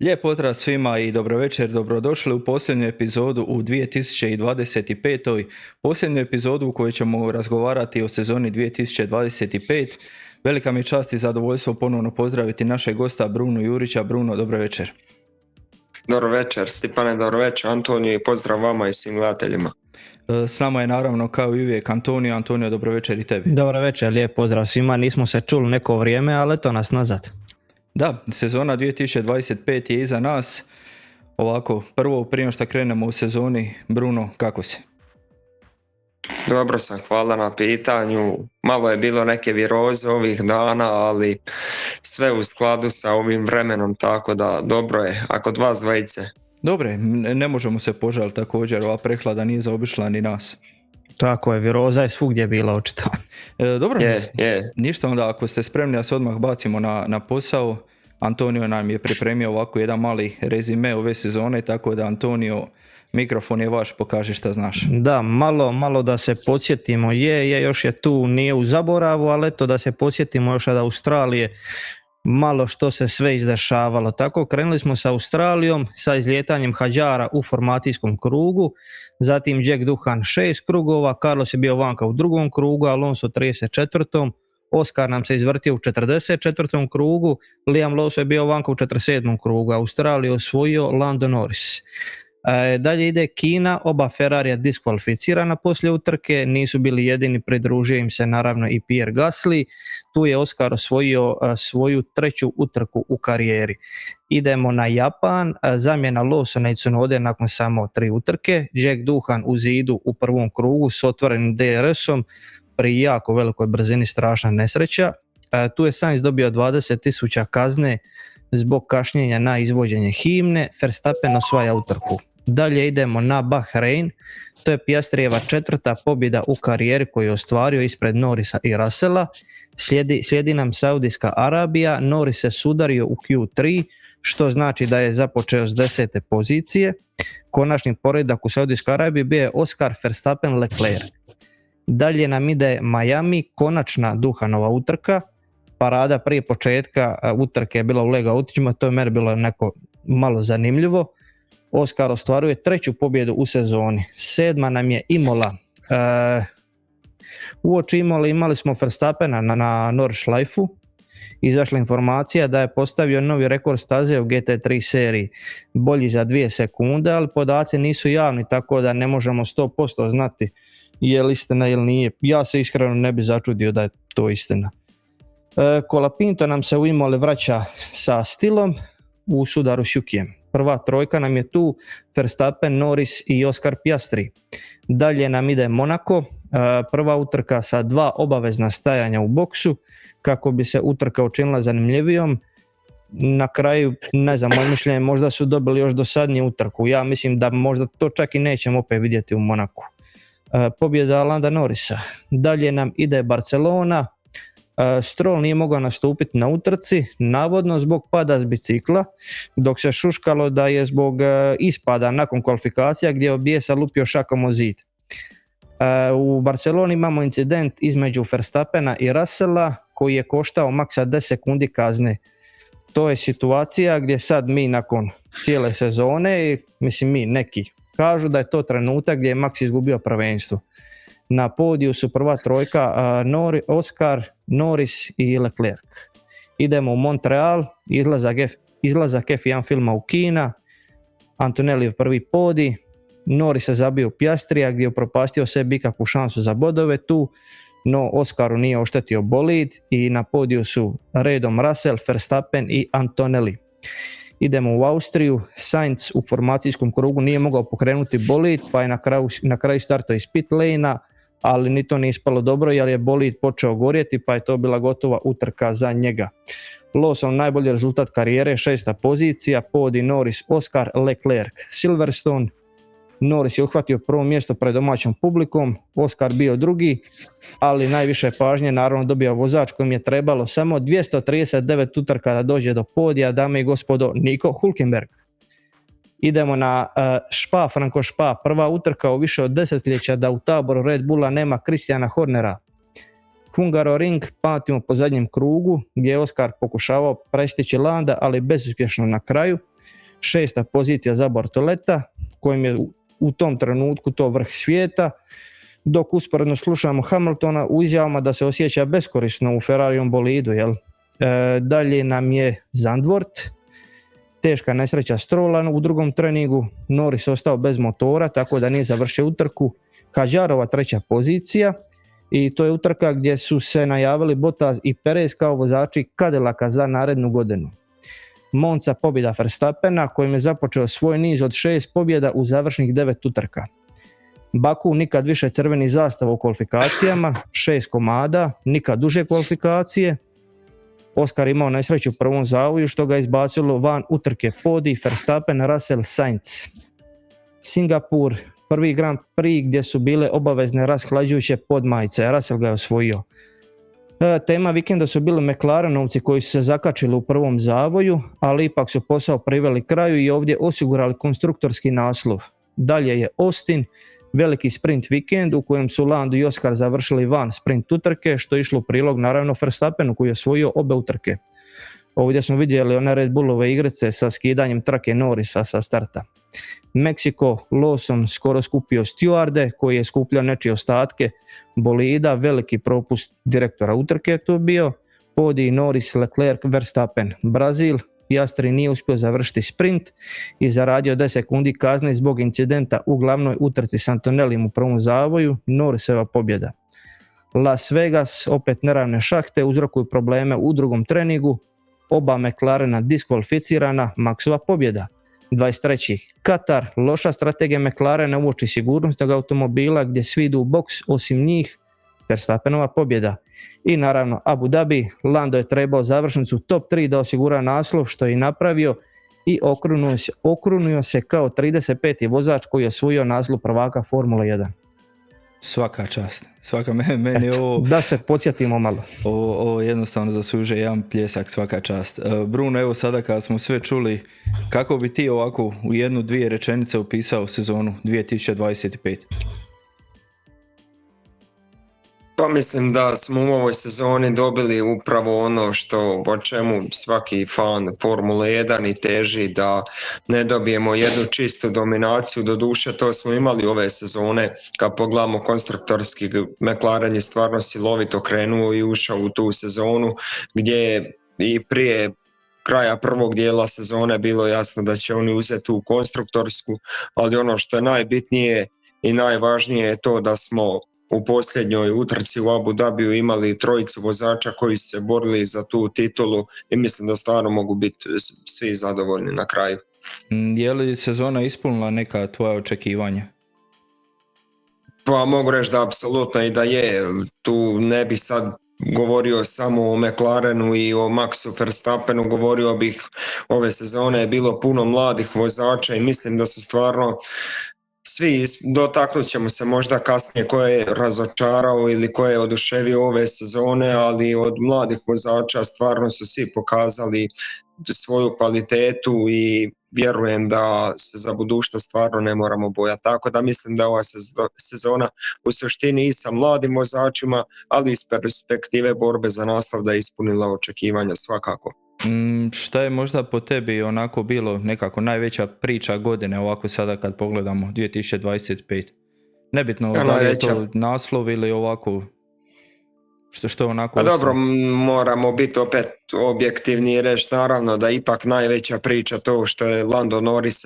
Lijep pozdrav svima i dobro večer, dobrodošli u posljednju epizodu u 2025. Posljednju epizodu u kojoj ćemo razgovarati o sezoni 2025. Velika mi je čast i zadovoljstvo ponovno pozdraviti našeg gosta Bruno Jurića. Bruno, dobro večer. Dobro večer Stipane, dobro večer Antonio i pozdrav vama i svim gledateljima. S nama je naravno kao i uvijek Antonio. Antonio, dobro večer i tebi. Dobro večer, lijep pozdrav svima, nismo se čuli neko vrijeme, ali eto nas nazad. Da, sezona 2025 je iza nas. Ovako, prvo prije što krenemo u sezoni, Bruno, kako si? Dobro sam, hvala na pitanju. Malo je bilo neke viroze ovih dana, ali sve u skladu sa ovim vremenom, tako da dobro je. A kod vas dvojice? Dobre, ne možemo se požaliti također, ova prehlada nije zaobišla ni nas. Tako je, viroza je svugdje bila očito. Dobro, Je. Ništa onda, ako ste spremni da se odmah bacimo na posao. Antonio nam je pripremio ovako jedan mali rezime ove sezone, tako da Antonio, mikrofon je vaš, pokaži šta znaš. Da, malo da se podsjetimo, još je tu, nije u zaboravu, ali eto da se podsjetimo još od Australije, malo što se sve izdešavalo. Tako krenuli smo sa Australijom, sa izlijetanjem Hadjara u formacijskom krugu, zatim Jack Doohan 6 krugova, Carlos je bio vanka u drugom krugu, Alonso 34. Oscar nam se izvrtio u 44. krugu, Liam Lawson je bio vanka u 47. krugu, Australiju osvojio Lando Norris. Dalje ide Kina, oba Ferrarija diskvalificirana poslije utrke, nisu bili jedini, pridružio im se naravno i Pierre Gasly, tu je Oscar osvojio svoju treću utrku u karijeri. Idemo na Japan, zamjena Lawsona i Tsunode nakon samo 3 utrke, Jack Doohan u zidu u prvom krugu s otvorenim DRS-om, pri jako velikoj brzini, strašna nesreća. Tu je Sainz dobio 20.000 kazne zbog kašnjenja na izvođenje himne, Verstappen osvaja utrku. Dalje idemo na Bahrein, to je Piastrijeva 4. pobjeda u karijeri koju je ostvario ispred Norrisa i Russella. Slijedi nam Saudijska Arabija, Norris se sudario u Q3, što znači da je započeo s 10. pozicije. Konačni poredak u Saudijskoj Arabiji bio je Oscar, Verstappen, Leclerc. Dalje nam ide Miami, konačna Doohanova utrka. Parada prije početka utrke je bila u lega autićima, to je meni bilo neko malo zanimljivo. Oscar ostvaruje 3. pobjedu u sezoni. 7. nam je Imola. Uoči Imola imali smo Verstappena na Nordschleifu. Izašla informacija da je postavio novi rekord staze u GT3 seriji, bolji za 2 sekunde, ali podaci nisu javni, tako da ne možemo 100% znati je li istina ili nije. Ja se iskreno ne bi začudio da je to istina. Colapinto nam se u Imoli vraća sa stilom u sudaru s Yukijem. Prva trojka nam je tu, Verstappen, Norris i Oscar Piastri. Dalje nam ide Monaco, prva utrka sa 2 obavezna stajanja u boksu kako bi se utrka učinila zanimljivijom. Na kraju, ne znam, moje mišljenje, možda su dobili još dosadniju utrku. Ja mislim da možda to čak i nećemo opet vidjeti u Monaku. Pobjeda Landa Norrisa. Dalje nam ide Barcelona. Stroll nije mogao nastupiti na utrci, navodno zbog pada s bicikla, dok se šuškalo da je zbog ispada nakon kvalifikacija gdje je od bijesa lupio šakom o zid. U Barceloni imamo incident između Verstappena i Russella koji je koštao maksa 10 sekundi kazne. To je situacija gdje sad mi nakon cijele sezone, mislim mi neki, kažu da je to trenutak gdje je Max izgubio prvenstvo. Na podiju su prva trojka Oscar, Norris i Leclerc. Idemo u Montreal, izlazak F1 filma u Kina, Antonelli prvi podij, Norris se zabio u Piastrija gdje je propastio sebi ikakvu šansu za bodove tu, no Oscaru nije oštetio bolid i na podiju su redom Russell, Verstappen i Antonelli. Idemo u Austriju, Sainz u formacijskom krugu nije mogao pokrenuti bolid pa je na kraju startao iz pit lane-a, ali ni to nije ispalo dobro jer je bolid počeo gorjeti pa je to bila gotova utrka za njega. Lawson najbolji rezultat karijere, 6. pozicija, podij Norris, Oscar, Leclerc, Silverstone. Norris je uhvatio prvo mjesto pred domaćom publikom, Oscar bio drugi, ali najviše pažnje naravno dobio vozač kojem je trebalo samo 239 utrka da dođe do podija, dame i gospodo, Nico Hülkenberg. Idemo na Spa-Francorchamps, prva utrka u više od desetljeća da u taboru Red Bulla nema Christiana Hornera. Hungaroring pamtimo po zadnjem krugu gdje je Oscar pokušavao prestići Landa, ali bezuspješno na kraju. 6. pozicija za Bortoleta, kojim je u tom trenutku to vrh svijeta, dok usporedno slušamo Hamiltona u izjavama da se osjeća beskorisno u Ferrarijom bolidu. Dalje nam je Zandvoort, teška nesreća Strolla u drugom treningu, Norris ostao bez motora tako da nije završio utrku, Hadžarova 3. pozicija i to je utrka gdje su se najavili Bottas i Perez kao vozači Cadillaca za narednu godinu. Monza pobjeda Verstappena kojim je započeo svoj niz od 6 pobjeda u završnih 9 utrka. Baku nikad više crveni zastav u kvalifikacijama, 6 komada, nikad duže kvalifikacije. Oscar imao nesreću u prvom zavoju što ga izbacilo van utrke podij Verstappen, Russell, Sainz. Singapur, prvi Grand Prix gdje su bile obavezne rashlađujuće podmajice, Russell ga je osvojio. Tema vikenda su bili McLarenovci koji su se zakačili u prvom zavoju, ali ipak su posao priveli kraju i ovdje osigurali konstruktorski naslov. Dalje je Austin, veliki sprint vikend u kojem su Lando i Oscar završili van sprint utrke, što je išlo u prilog naravno Verstappenu koji je osvojio obe utrke. Ovdje smo vidjeli one Red Bullove igrice sa skidanjem trake Norrisa sa starta. Meksiko, Lawson skoro skupio stjuarde koji je skupljao nečije ostatke bolida, veliki propust direktora utrke to bio, podij Norris, Leclerc, Verstappen. Brazil, Piastri nije uspio završiti sprint i zaradio 10 sekundi kazne zbog incidenta u glavnoj utrci s Antonellim u prvom zavoju, Norrisova pobjeda. Las Vegas, opet neravne šahte, uzrokuju probleme u drugom treningu, oba McLarena diskvalificirana, Maxova pobjeda. 23. Katar, loša strategija McLarena uoči sigurnosnog automobila gdje svi idu u boks osim njih, Verstappenova pobjeda. I naravno Abu Dhabi, Lando je trebao završnicu top 3 da osigura naslov što je i napravio i okrunio se kao 35. vozač koji je osvojio naslov prvaka Formule 1. Svaka čast. Meni ovo... Da se podsjetimo malo. Ovo jednostavno zaslužuje jedan pljesak, svaka čast. Bruno, evo sada kada smo sve čuli, kako bi ti ovako u 1-2 rečenice opisao sezonu 2025? Pa mislim da smo u ovoj sezoni dobili upravo ono o čemu svaki fan Formule 1 i teži, da ne dobijemo jednu čistu dominaciju. Doduše to smo imali ove sezone, kad pogledamo konstruktorski, McLaren je stvarno silovito krenuo i ušao u tu sezonu gdje je i prije kraja prvog dijela sezone bilo jasno da će oni uzeti tu konstruktorsku, ali ono što je najbitnije i najvažnije je to da smo u posljednjoj utrci u Abu Dhabiju imali trojicu vozača koji su se borili za tu titulu i mislim da stvarno mogu biti svi zadovoljni na kraju. Je li sezona ispunila neka tvoja očekivanja? Pa mogu reći da apsolutno i da je. Tu ne bi sad govorio samo o McLarenu i o Maxu Verstappenu, govorio bih ove sezone je bilo puno mladih vozača i mislim da su stvarno svi, dotaknut ćemo se možda kasnije ko je razočarao ili ko je oduševio ove sezone, ali od mladih vozača stvarno su svi pokazali svoju kvalitetu i vjerujem da se za budućnost stvarno ne moramo bojati. Tako da mislim da ova sezona u suštini i sa mladim vozačima, ali iz perspektive borbe za naslov da je ispunila očekivanja svakako. Šta je možda po tebi onako bilo nekako najveća priča godine ovako sada kad pogledamo 2025? Nebitno da li je to naslov ili ovako što onako... Pa dobro, moramo biti opet objektivni i reći naravno da ipak najveća priča to što je Lando Norris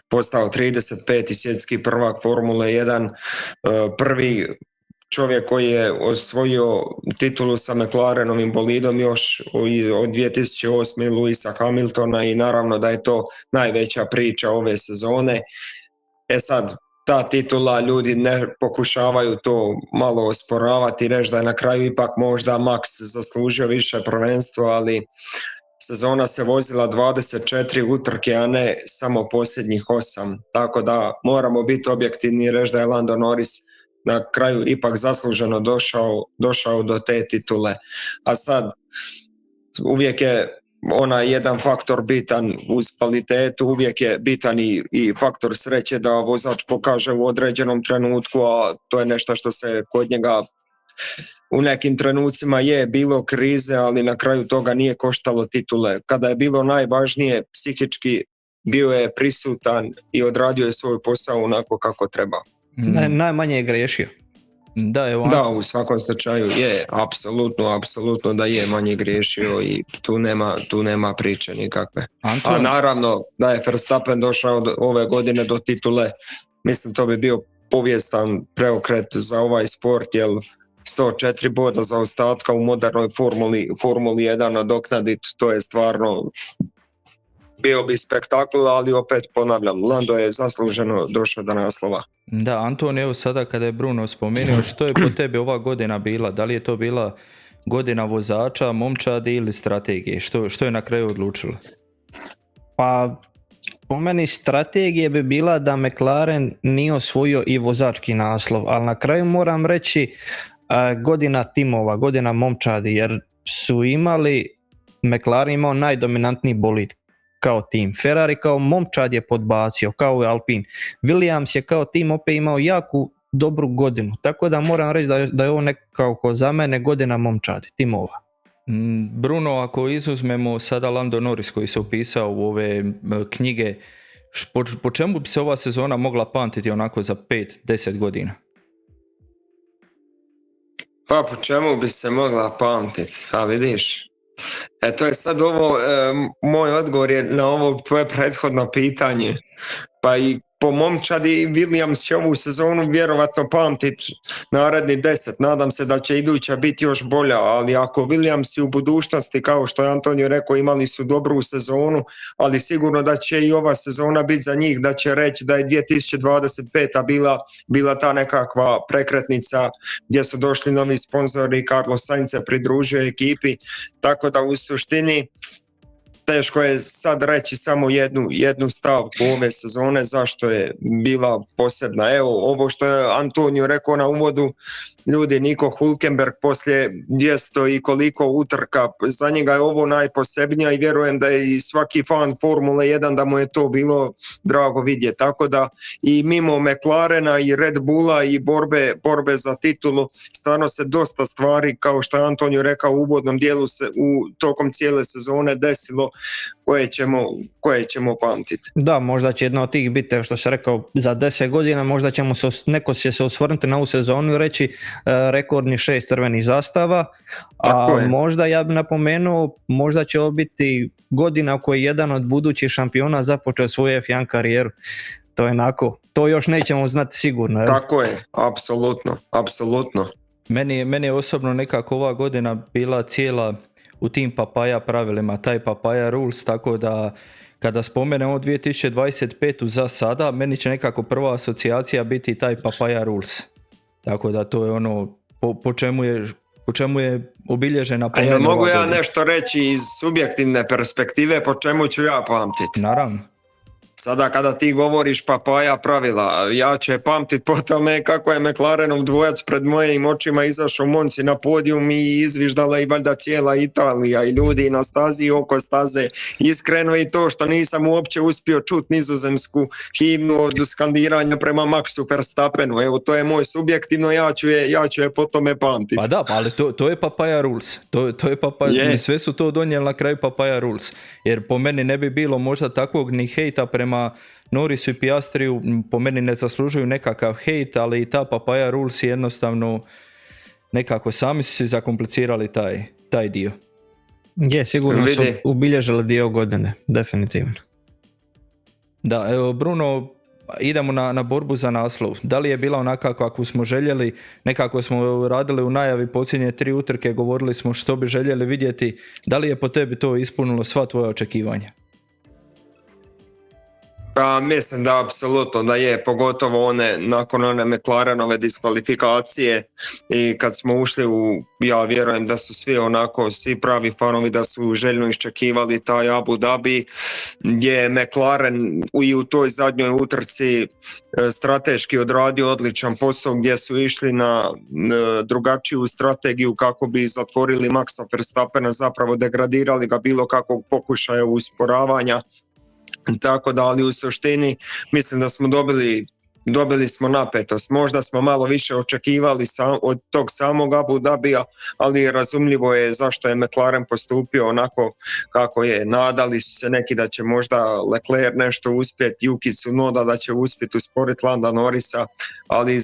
postao 35. svjetski prvak Formule 1, prvi čovjek koji je osvojio titulu sa McLarenovim bolidom još od 2008. Lewisa Hamiltona i naravno da je to najveća priča ove sezone. Sad, ta titula, ljudi ne pokušavaju to malo osporavati i reći da je na kraju ipak možda Max zaslužio više prvenstvo, ali sezona se vozila 24 utrke, a ne samo posljednjih 8. Tako da moramo biti objektivni i reći da je Lando Norris na kraju ipak zasluženo došao do te titule. A sad, uvijek je onaj jedan faktor bitan uz kvalitetu, uvijek je bitan i faktor sreće da vozač pokaže u određenom trenutku, a to je nešto što se kod njega u nekim trenucima je bilo krize, ali na kraju toga nije koštalo titule. Kada je bilo najvažnije psihički bio je prisutan i odradio je svoj posao onako kako treba. Najmanje je griješio. Da, evo, Da, u svakom slučaju je, apsolutno da je manje griješio i tu nema priče nikakve. Anton, A naravno da je Verstappen došao ove godine do titule, mislim to bi bio povijestan preokret za ovaj sport, jer 104 boda zaostatka u modernoj Formuli 1 nadoknaditi, to je stvarno bio bi spektakl, ali opet ponavljam, Lando je zasluženo došao do naslova. Da, Anton, evo sada kada je Bruno spomenuo, što je po tebi ova godina bila? Da li je to bila godina vozača, momčadi ili strategije? Što je na kraju odlučilo? Pa po meni strategija bi bila da McLaren nije osvojio i vozački naslov, ali na kraju moram reći godina timova, godina momčadi, jer su imali, McLaren imao najdominantniji bolid kao tim. Ferrari kao momčad je podbacio, kao i Alpine. Williams je kao tim opet imao jako dobru godinu, tako da moram reći da je ovo nekako za mene godina momčadi, timova. Bruno, ako izuzmemo sada Lando Norris koji se upisao u ove knjige, po čemu bi se ova sezona mogla pamtiti onako za 5-10 godina? Pa po čemu bi se mogla pamtiti, a vidiš? To je sad ovo, moj odgovor je na ovo tvoje prethodno pitanje. Pa i po momčadi Williams će ovu sezonu vjerovatno pamtiti naredni 10. Nadam se da će iduća biti još bolja, ali ako Williams u budućnosti, kao što je Antonio rekao, imali su dobru sezonu, ali sigurno da će i ova sezona biti za njih, da će reći da je 2025. bila ta nekakva prekretnica gdje su došli novi sponzori, Carlos Sainz se pridružio ekipi, tako da u suštini teško je sad reći samo jednu stavku ove sezone zašto je bila posebna. Evo, ovo što je Antonio rekao na uvodu, ljudi, Nico Hülkenberg poslije 200 i koliko utrka, za njega je ovo najposebnija i vjerujem da je i svaki fan Formule 1 da mu je to bilo drago vidjeti. Tako da i mimo McLarena i Red Bulla i borbe za titulu, stvarno se dosta stvari, kao što je Antonio rekao u uvodnom dijelu, se tokom cijele sezone desilo koje ćemo pamtiti. Da, možda će jedna od tih biti, što se rekao, za 10 godina možda ćemo neko će se osvrnuti na ovu sezonu i reći rekordni 6 crvenih zastava, a možda ja bih napomenuo, možda će ovo biti godina u kojoj jedan od budućih šampiona započeo svoju F1 karijeru. To je onako, to još nećemo znati sigurno. Tako je, apsolutno. Meni je osobno nekako ova godina bila cijela u tim Papaya pravilima, taj Papaya rules, tako da kada spomenemo 2025. za sada, meni će nekako prva asocijacija biti taj Papaya rules. Tako da to je ono po čemu je obilježena po meni ova mogu ja godina. nešto reći iz subjektivne perspektive po čemu ću ja pamtiti? Naravno. Sada kada ti govoriš Papaya pravila, ja ću pamtit po tome kako je McLarenov dvojac pred mojim očima izašao Monci na podijum i izviždala i valjda cijela Italija i ljudi na stazi i oko staze. Iskreno i to što nisam uopće uspio čuti nizozemsku himnu od skandiranja prema Maxu Verstappenu. Evo, to je moj subjektivno, ja ću je po tome pamtiti. Pa da, ali to je Papaya rules. To je Papaya, sve su to donijeli na kraju Papaya rules. Jer po meni ne bi bilo možda takvog ni hejta prema Norrisu i Piastriju, po meni ne zaslužuju nekakav hejt, ali i ta Papaya rules je jednostavno nekako sami su si zakomplicirali taj dio. Je, sigurno su ubilježili dio godine, definitivno. Da, evo Bruno, idemo na borbu za naslov. Da li je bila onaka kako smo željeli? Nekako smo radili u najavi posljednje 3 utrke, govorili smo što bi željeli vidjeti. Da li je po tebi to ispunilo sva tvoja očekivanja? Pa mislim da apsolutno da je, pogotovo nakon one McLarenove diskvalifikacije i kad smo ušli ja vjerujem da su svi pravi fanovi da su željno iščekivali taj Abu Dhabi, gdje McLaren i u toj zadnjoj utrci strateški odradio odličan posao, gdje su išli na drugačiju strategiju kako bi zatvorili Maxa Verstappena, zapravo degradirali ga bilo kakvog pokušaja usporavanja. Tako da, ali u suštini mislim da smo dobili dobili smo napetost. Možda smo malo više očekivali od tog samog Abu Dhabija, ali razumljivo je zašto je McLaren postupio onako kako je. Nadali su se neki da će možda Leclerc nešto uspjeti, Yuki Tsunoda da će uspjeti usporiti Landa Norrisa, ali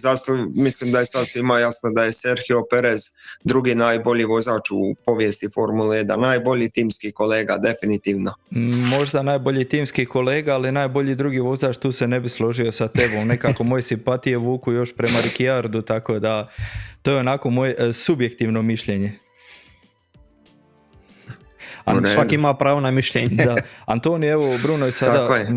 mislim da je sasvima jasno da je Sergio Perez drugi najbolji vozač u povijesti Formule 1, najbolji timski kolega, definitivno. Možda najbolji timski kolega, ali najbolji drugi vozač, tu se ne bi složio sa tebom. Nekako moje simpatije vuku još prema Ricciardu, tako da to je onako moje subjektivno mišljenje. Svaki ima pravo na mišljenje. Da. Antonio, evo,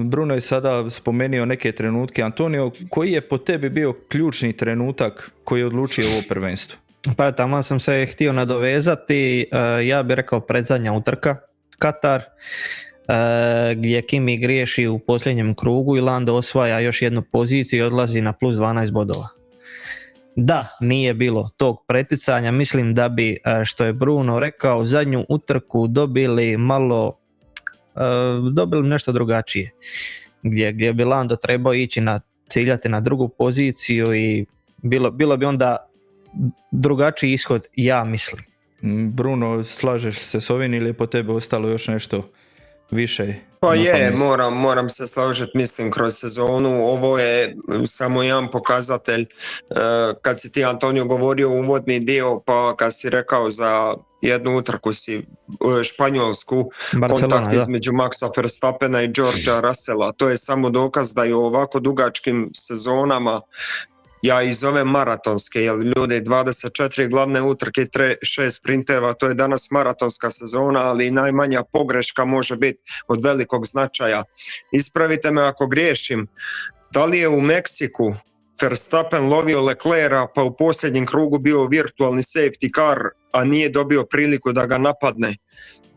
Bruno je sada spomenuo neke trenutke. Antonio, koji je po tebi bio ključni trenutak koji je odlučio ovo prvenstvo? Pa tamo sam se htio nadovezati, ja bih rekao predzadnja utrka, Katar, gdje Kimi griješi u posljednjem krugu i Lando osvaja još jednu poziciju i odlazi na plus 12 bodova. Da, nije bilo tog preticanja, mislim da bi, što je Bruno rekao, zadnju utrku dobili nešto drugačije, gdje bi Lando trebao ići ciljati na drugu poziciju i bilo bi onda drugačiji ishod, ja mislim. Bruno, slažeš se s ovim ili je po tebi ostalo još nešto više? Pa je, moram se složiti, mislim, kroz sezonu. Ovo je samo jedan pokazatelj. Kad si ti, Antonio, govorio uvodni dio, pa kad si rekao za jednu utrku španjolsku, Barcelona, kontakt između Maxa Verstappena i Georgea Russella, to je samo dokaz da je u ovako dugačkim sezonama, ja ih zovem maratonske, jer ljudi 24 glavne utrke, 6 sprinteva, to je danas maratonska sezona, ali najmanja pogreška može biti od velikog značaja. Ispravite me ako griješim, da li je u Meksiku Verstappen lovio Leclerca pa u posljednjem krugu bio virtualni safety car, a nije dobio priliku da ga napadne?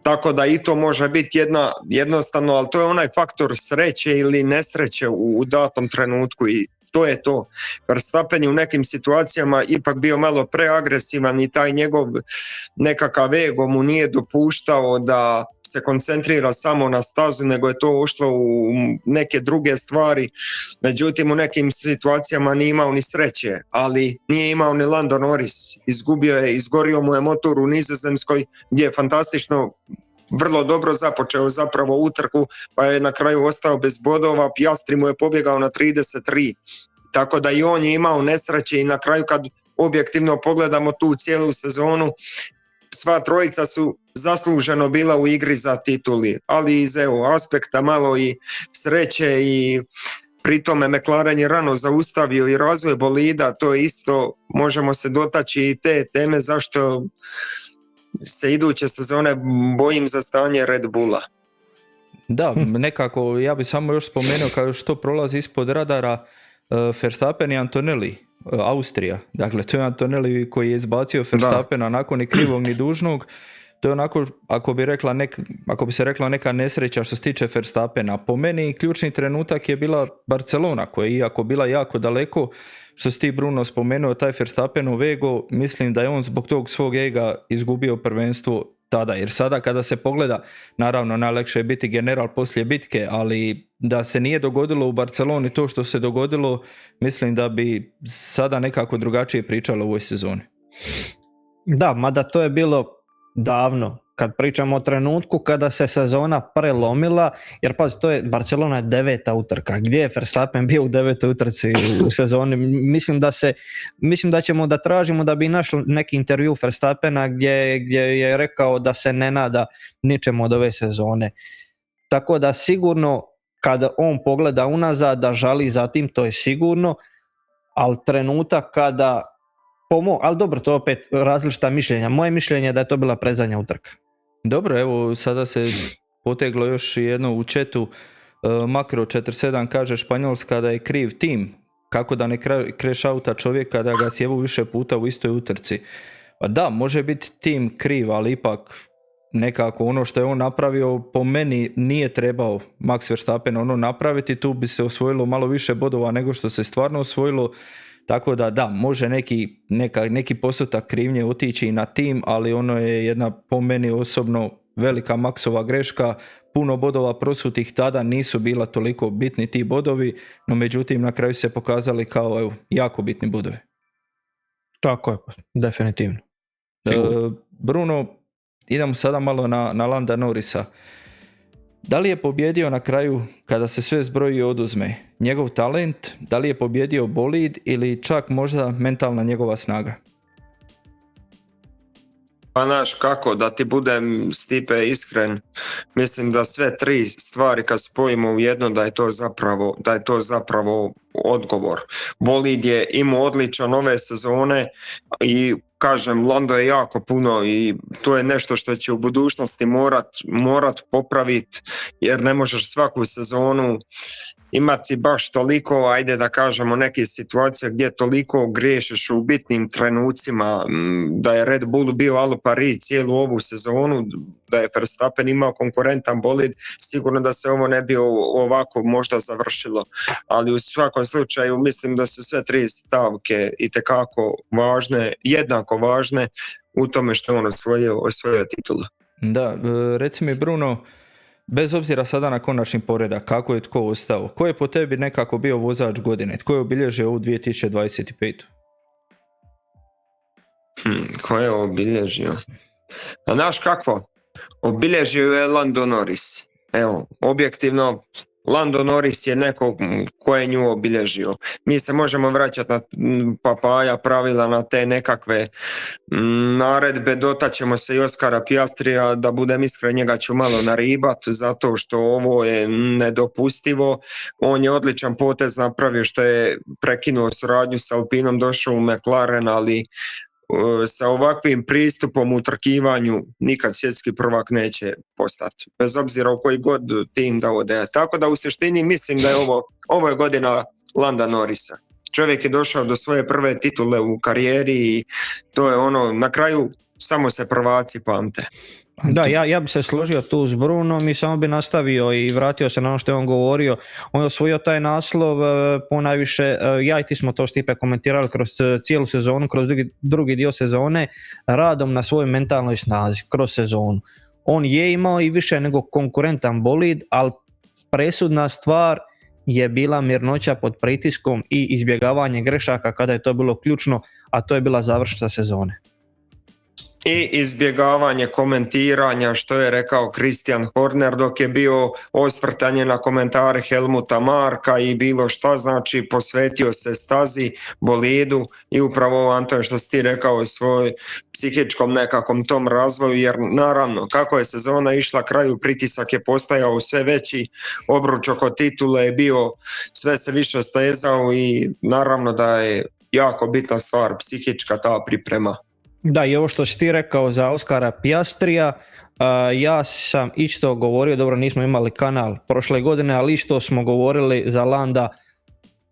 Tako da i to može biti jednostavno, ali to je onaj faktor sreće ili nesreće u datom trenutku i to je to. Verstappen je u nekim situacijama ipak bio malo preagresivan i taj njegov nekakav ego mu nije dopuštao da se koncentrira samo na stazu, nego je to ušlo u neke druge stvari. Međutim, u nekim situacijama nije imao ni sreće, ali nije imao ni Lando Norris. Izgorio mu je motor u Nizozemskoj gdje je fantastično, vrlo dobro započeo zapravo utrku, pa je na kraju ostao bez bodova. Piastri mu je pobjegao na 33, tako da i on je imao nesreće i na kraju kad objektivno pogledamo tu cijelu sezonu, sva trojica su zasluženo bila u igri za tituli, ali iz aspekta malo i sreće i pri tome McLaren je rano zaustavio i razvoj bolida, to je isto, možemo se dotaći i te teme zašto se iduće sezone bojim za stanje Red Bulla. Da, nekako ja bi samo još spomenuo kao što prolazi ispod radara Verstappen i Antonelli, Austrija. Dakle, to je Antonelli koji je izbacio Verstappena nakon ni krivog ni dužnog. To je onako, ako bi se rekla neka nesreća što se tiče Verstappena. Po meni ključni trenutak je bila Barcelona, koja je iako bila jako daleko, što si ti, Bruno, spomenuo, taj Verstappenov ego, mislim da je on zbog tog svog ega izgubio prvenstvo tada. Jer sada kada se pogleda, naravno najlakše je biti general poslije bitke, ali da se nije dogodilo u Barceloni to što se dogodilo, mislim da bi sada nekako drugačije pričalo u ovoj sezoni. Da, mada to je bilo davno. Kad pričamo o trenutku kada se sezona prelomila, jer pazi, to je Barcelona je 9. utrka. Gdje je Verstappen bio u 9. utrci u sezoni? Mislim da ćemo da tražimo da bi našli neki intervju Verstappena gdje je rekao da se ne nada ničemu od ove sezone. Tako da sigurno kada on pogleda unazad da žali za tim, to je sigurno, ali trenutak kada ali dobro, to je opet različita mišljenja. Moje mišljenje je da je to bila predzadnja utrka. Dobro, evo sada se poteglo još jedno u chatu. Makro 47 kaže Španjolska da je kriv tim. Kako da ne kreš auta čovjeka da ga sjevu više puta u istoj utrci? Pa da, može biti tim kriv, ali ipak nekako ono što je on napravio po meni nije trebao Max Verstappen napraviti. Tu bi se osvojilo malo više bodova nego što se stvarno osvojilo. Tako da, može neki postotak krivnje otići i na tim, ali ono je jedna po meni osobno velika Maxova greška, puno bodova prosutih tada nisu bila toliko bitni ti bodovi, no međutim na kraju se pokazali kao evo, jako bitni bodovi. Tako je, definitivno. Bruno, idemo sada malo na Landa Norrisa. Da li je pobjedio na kraju, kada se sve zbroji i oduzme, njegov talent, da li je pobjedio bolid ili čak možda mentalna njegova snaga? Pa znaš kako, da ti budem Stipe iskren, mislim da sve tri stvari kad spojimo u jedno da je to zapravo odgovor. Bolid je imao odličan ove sezone i kažem, Lando je jako puno i to je nešto što će u budućnosti morat popraviti, jer ne možeš svaku sezonu imati baš toliko, ajde da kažemo, neke situacije gdje toliko griješiš u bitnim trenucima, da je Red Bull bio al pari cijelu ovu sezonu, da je Verstappen imao konkurentan bolid, sigurno da se ovo ne bi ovako možda završilo, ali u svakom slučaju mislim da su sve tri stavke itekako važne, jednako važne u tome što on osvojio titulu. Da, reci mi Bruno, bez obzira sada na konačni poredak, kako je tko ostao, ko je po tebi nekako bio vozač godine, tko je obilježio ovu 2025? Ko je obilježio? A znaš kako? Obilježio je Lando Norris. Evo, objektivno, Lando Norris je neko ko je nju obilježio. Mi se možemo vraćati na papaja pravila, na te nekakve naredbe, dotaćemo se i Oskara Piastrija, da budem iskren, njega ću malo naribat, zato što ovo je nedopustivo. On je odličan potez napravio što je prekinuo suradnju s Alpinom, došao u McLaren, ali sa ovakvim pristupom u trkivanju nikad svjetski prvak neće postati, bez obzira u koji god tim da ode. Tako da u suštini mislim da je ovo je godina Landa Norrisa. Čovjek je došao do svoje prve titule u karijeri i to je ono, na kraju samo se prvaci pamte. Da, ja bi se složio tu s Brunom i samo bi nastavio i vratio se na ono što je on govorio. On je osvojio taj naslov ponajviše, ja i ti smo to Stipe komentirali kroz cijelu sezonu, kroz drugi dio sezone, radom na svojoj mentalnoj snazi, kroz sezonu. On je imao i više nego konkurentan bolid, ali presudna stvar je bila mirnoća pod pritiskom i izbjegavanje grešaka kada je to bilo ključno, a to je bila završna sezone. I izbjegavanje komentiranja, što je rekao Christian Horner dok je bio, osvrtanje na komentare Helmuta Marka i bilo šta, znači posvetio se stazi, bolidu i upravo Anton što si ti rekao svoj psihičkom nekakvom tom razvoju, jer naravno kako je sezona išla kraju, pritisak je postajao sve veći, obruč oko titule je bio sve se više stezao i naravno da je jako bitna stvar psihička ta priprema. Da, i ovo što si ti rekao za Oskara Piastrija, ja sam isto govorio, dobro nismo imali kanal prošle godine, ali isto smo govorili za Landa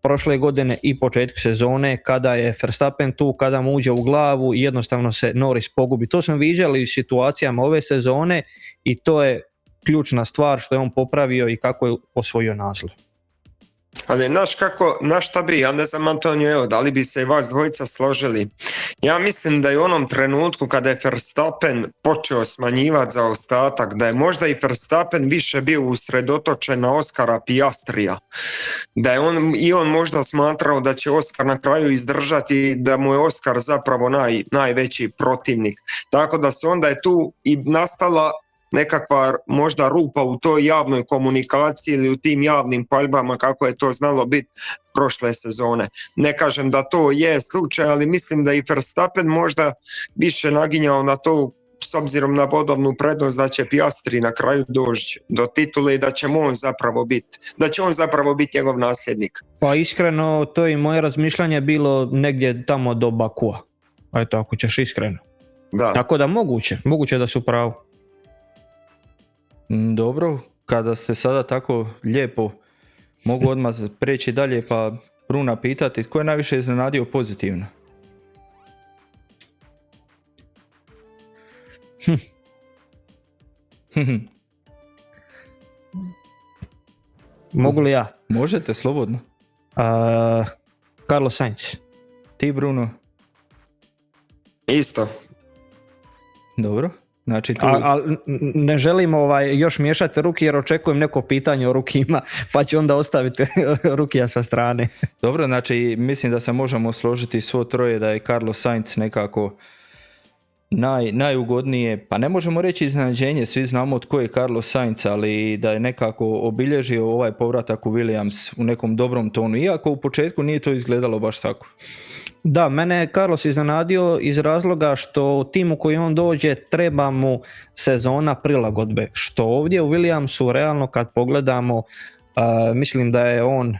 prošle godine i početku sezone, kada je Verstappen tu, kada mu uđe u glavu i jednostavno se Norris pogubi. To smo viđali u situacijama ove sezone i to je ključna stvar što je on popravio i kako je osvojio naslov. Ali naš šta bi, ja ne znam Antonio, evo, da li bi se i vas dvojica složili? Ja mislim da je u onom trenutku kada je Verstappen počeo smanjivati zaostatak, da je možda i Verstappen više bio usredotočen na Oskara Piastrija. Da je on možda smatrao da će Oskar na kraju izdržati, da mu je Oskar zapravo najveći protivnik. Tako da se onda je tu i nastala nekakva možda rupa u toj javnoj komunikaciji ili u tim javnim paljbama kako je to znalo biti prošle sezone. Ne kažem da to je slučaj, ali mislim da i Verstappen možda više naginjao na to s obzirom na bodovnu prednost da će Piastri na kraju doći do titule i da će on zapravo biti njegov nasljednik. Pa iskreno, to je i moje razmišljanje bilo negdje tamo do Bakua. Eto, ako ćeš iskreno. Da. Tako da moguće da su pravu. Dobro, kada ste sada tako lijepo, mogu odmah preći dalje pa Bruna pitati tko je najviše iznenadio pozitivno? Mogu li ja? Možete, slobodno. Carlos Sainz. Ti Bruno? Isto. Dobro. Znači tu... Ne želim još miješati ruki jer očekujem neko pitanje o rukima, pa ću onda ostaviti Rukija sa strane. Dobro, znači mislim da se možemo složiti svo troje da je Carlos Sainz nekako najugodnije, pa ne možemo reći iznenađenje, svi znamo tko je Carlos Sainz, ali da je nekako obilježio ovaj povratak u Williams u nekom dobrom tonu, iako u početku nije to izgledalo baš tako. Da, mene je Carlos iznenadio iz razloga što u timu koji on dođe treba mu sezona prilagodbe, što ovdje u Williamsu realno kad pogledamo, mislim da je on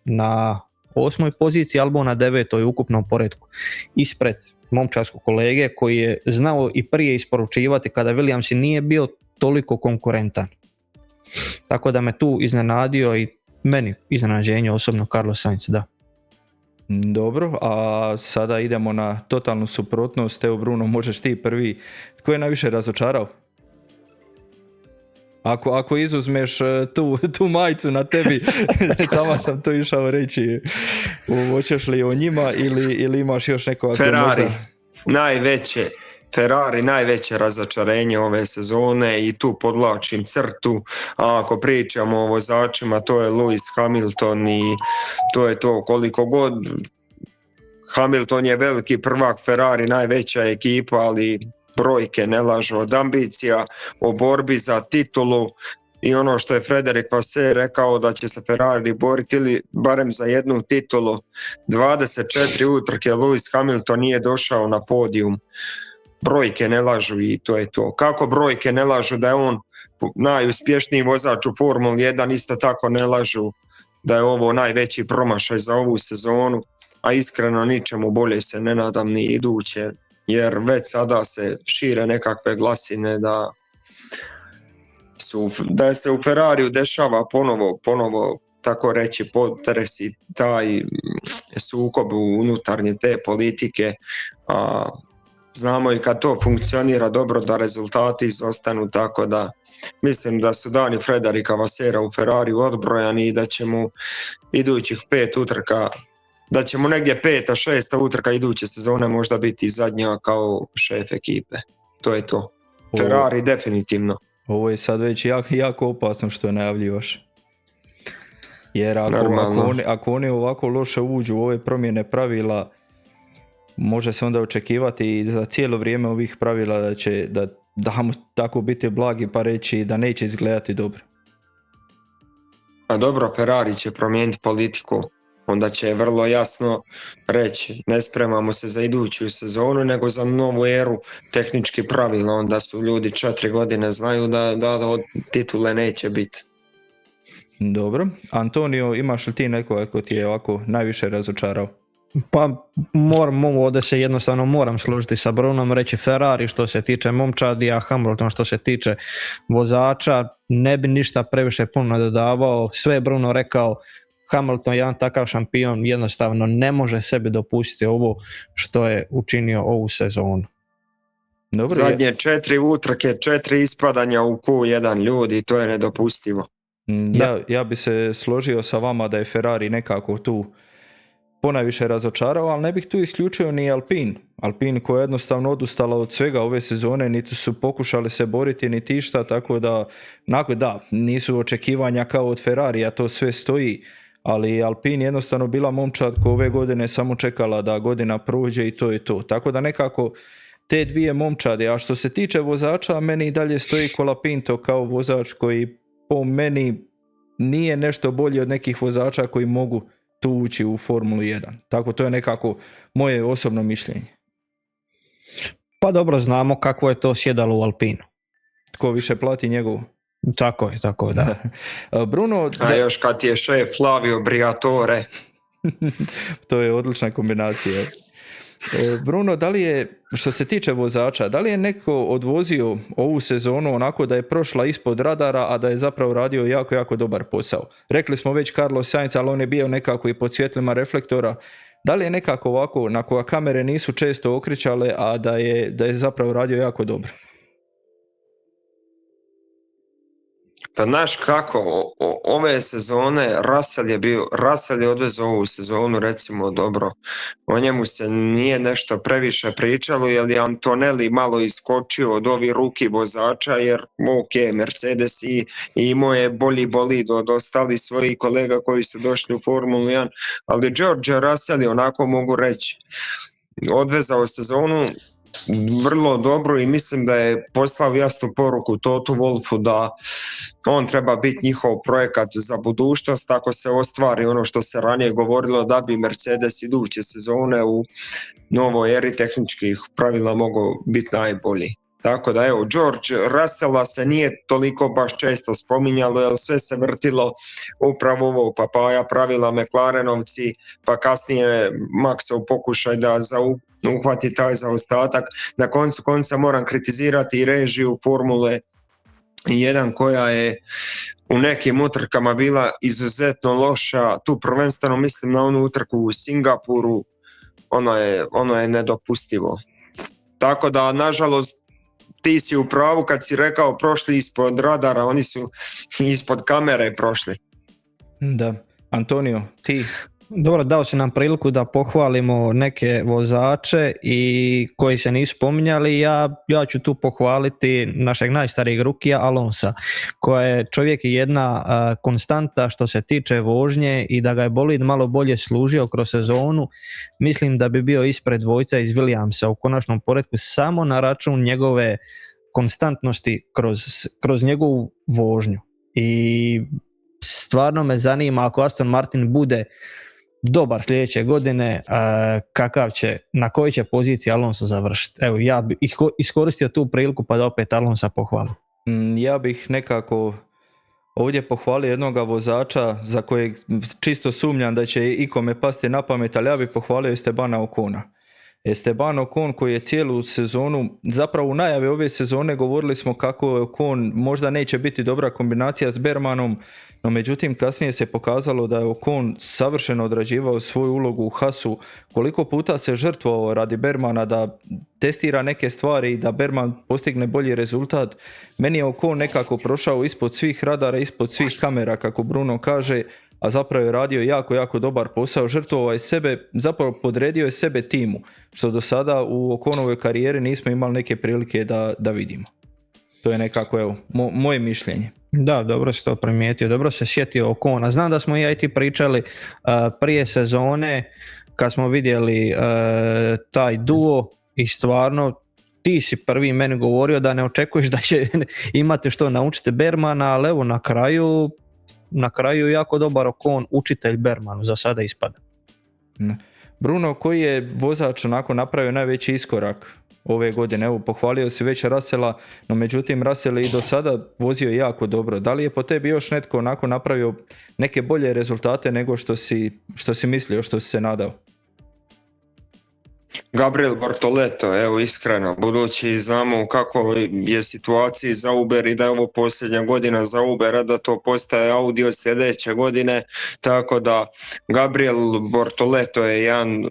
na 8. poziciji, alebo na 9. ukupnom poretku, ispred momčarskog kolege koji je znao i prije isporučivati kada Williams i nije bio toliko konkurentan. Tako da me tu iznenadio i meni iznenađenje osobno Carlos Sainz, da. Dobro, a sada idemo na totalnu suprotnost. Evo Bruno, možeš ti prvi. Tko je najviše razočarao? Ako izuzmeš tu majicu na tebi, samo sam to išao reći, hoćeš li o njima ili imaš još neko... Ferrari, najveće razočarenje ove sezone i tu podvlačim crtu, a ako pričamo o vozačima to je Lewis Hamilton i to je to. Koliko god Hamilton je veliki prvak, Ferrari najveća ekipa, ali brojke ne lažu. Od ambicija, o borbi za titulu i ono što je Frederic Vasseur rekao da će se Ferrari boriti ili barem za jednu titulu. 24 utrke Lewis Hamilton nije došao na podijum. Brojke ne lažu i to je to. Kako brojke ne lažu da je on najuspješniji vozač u Formuli 1, isto tako ne lažu da je ovo najveći promašaj za ovu sezonu, a iskreno ničemu bolje se ne nadam ni iduće, jer već sada se šire nekakve glasine da se u Ferrariju dešava ponovo tako reći potres i taj sukob unutarnje te politike, a znamo i kad to funkcionira dobro da rezultati izostanu, tako da mislim da su dani Frederica Vasseura u Ferrariju odbrojani i da ćemo idućih 5 utrka, da ćemo negdje 5. 6. utrka iduće sezone možda biti zadnja kao šef ekipe. To je to. Ferrari definitivno. Ovo je sad već jako opasno što je najavljivaš. Jer ako oni ovako loše uđu u ove promjene pravila, može se onda očekivati i za cijelo vrijeme ovih pravila da će tako biti blagi pa reći da neće izgledati dobro. A dobro, Ferrari će promijeniti politiku. Onda će vrlo jasno reći ne spremamo se za iduću sezonu nego za novu eru tehničkih pravila. Onda su ljudi 4 godine znaju da od titule neće biti. Dobro. Antonio, imaš li ti nekoga ko ti je ovako najviše razočarao? Pa ovdje se jednostavno moram složiti sa Brunom, reći Ferrari što se tiče momčadi, a Hamilton što se tiče vozača. Ne bi ništa previše puno dodavao, sve je Bruno rekao. Hamilton je jedan takav šampion, jednostavno ne može sebi dopustiti ovo što je učinio ovu sezonu. Dobro, zadnje 4 utrke, 4 ispadanja u Q1 ljudi, to je nedopustivo. Ja bi se složio sa vama da je Ferrari nekako tu ponajviše razočarao, ali ne bih tu isključio ni Alpine koja je jednostavno odustala od svega ove sezone, niti su pokušali se boriti niti išta, tako da nisu očekivanja kao od Ferrarija, to sve stoji, ali Alpine jednostavno bila momčad koja ove godine samo čekala da godina prođe i to je to. Tako da nekako te dvije momčade, a što se tiče vozača, meni i dalje stoji Colapinto kao vozač koji po meni nije nešto bolji od nekih vozača koji mogu tu ući u Formulu 1. Tako to je nekako moje osobno mišljenje. Pa dobro, znamo kako je to sjedalo u Alpinu. Tko više plati njegovu? Tako je, da. Bruno... A još kad je šef Flavio Briatore. To je odlična kombinacija. Bruno, da li je, što se tiče vozača, da li je neko odvozio ovu sezonu onako da je prošla ispod radara, a da je zapravo radio jako dobar posao? Rekli smo već Carlos Sainz, ali on je bio nekako i pod svjetlima reflektora. Da li je nekako ovako, na koga kamere nisu često okrećale, a da je zapravo radio jako dobro? Pa znaš kako, ove sezone Russell je odvezao ovu sezonu recimo dobro, o njemu se nije nešto previše pričalo jer je Antonelli malo iskočio od ovih ruki vozača jer ok, Mercedes i imao je bolji bolid od ostalih svojih kolega koji su došli u Formulu 1, ali George Russell je, onako mogu reći, odvezao sezonu vrlo dobro i mislim da je poslao jasnu poruku Toto Wolffu da on treba biti njihov projekat za budućnost ako se ostvari ono što se ranije govorilo da bi Mercedes iduće sezone u novoj eri tehničkih pravila mogao biti najbolji. Tako da evo, George Russella se nije toliko baš često spominjalo jer sve se vrtilo upravo ovo papaja pravila McLarenovci, pa kasnije Maxov pokušaj da uhvati taj zaostatak. Na koncu konca moram kritizirati i režiju Formule 1 koja je u nekim utrkama bila izuzetno loša, tu prvenstveno mislim na onu utrku u Singapuru, ono je nedopustivo. Tako da, nažalost, ti si u pravu kad si rekao prošli ispod radara, oni su ispod kamere prošli. Da, Antonio, ti? Dobro, dao si nam priliku da pohvalimo neke vozače i koji se nisu spominjali. Ja ću tu pohvaliti našeg najstarijeg rukija Alonsa, koja je čovjek jedna konstanta što se tiče vožnje i da ga je bolid malo bolje služio kroz sezonu. Mislim da bi bio ispred dvojca iz Williamsa u konačnom poretku samo na račun njegove konstantnosti kroz njegovu vožnju. I stvarno me zanima ako Aston Martin bude dobar sljedeće godine, na kojoj će poziciji Alonso završiti. Evo, ja bih iskoristio tu priliku pa da opet Alonsa pohvalim. Ja bih nekako ovdje pohvalio jednoga vozača za kojeg čisto sumnjam da će ikome pasti na pamet, ali ja bih pohvalio Estebana Ocona. Esteban Ocon koji je cijelu sezonu, zapravo u najavi ove sezone govorili smo kako Ocon možda neće biti dobra kombinacija s Bermanom, no međutim kasnije se pokazalo da je Ocon savršeno odrađivao svoju ulogu u Haasu, koliko puta se žrtvovao radi Bermana da testira neke stvari i da Berman postigne bolji rezultat. Meni je Ocon nekako prošao ispod svih radara, ispod svih kamera kako Bruno kaže, a zapravo je radio jako dobar posao, žrtvovao je sebe, zapravo podredio je sebe timu, što do sada u Oconovoj karijeri nismo imali neke prilike da vidimo. To je nekako, evo, moje mišljenje. Da, dobro si to primijetio, dobro se sjetio Ocona. Znam da smo ja i ti pričali prije sezone kad smo vidjeli taj duo i stvarno ti si prvi meni govorio da ne očekuješ da će imati što naučiti Bermana, ali evo na kraju jako dobar Ocon, učitelj Bermanu za sada ispada. Bruno, koji je vozač onako napravio najveći iskorak ove godine? Evo, pohvalio si već Russella, no međutim Russell i do sada vozio jako dobro. Da li je po tebi još netko onako napravio neke bolje rezultate nego što si mislio, što si se nadao? Gabriel Bortoleto, evo iskreno, budući znamo kako je situacija za Uber i da je ovo posljednja godina za Ubera, da to postaje Audi od sljedeće godine, tako da Gabriel Bortoleto je jedan,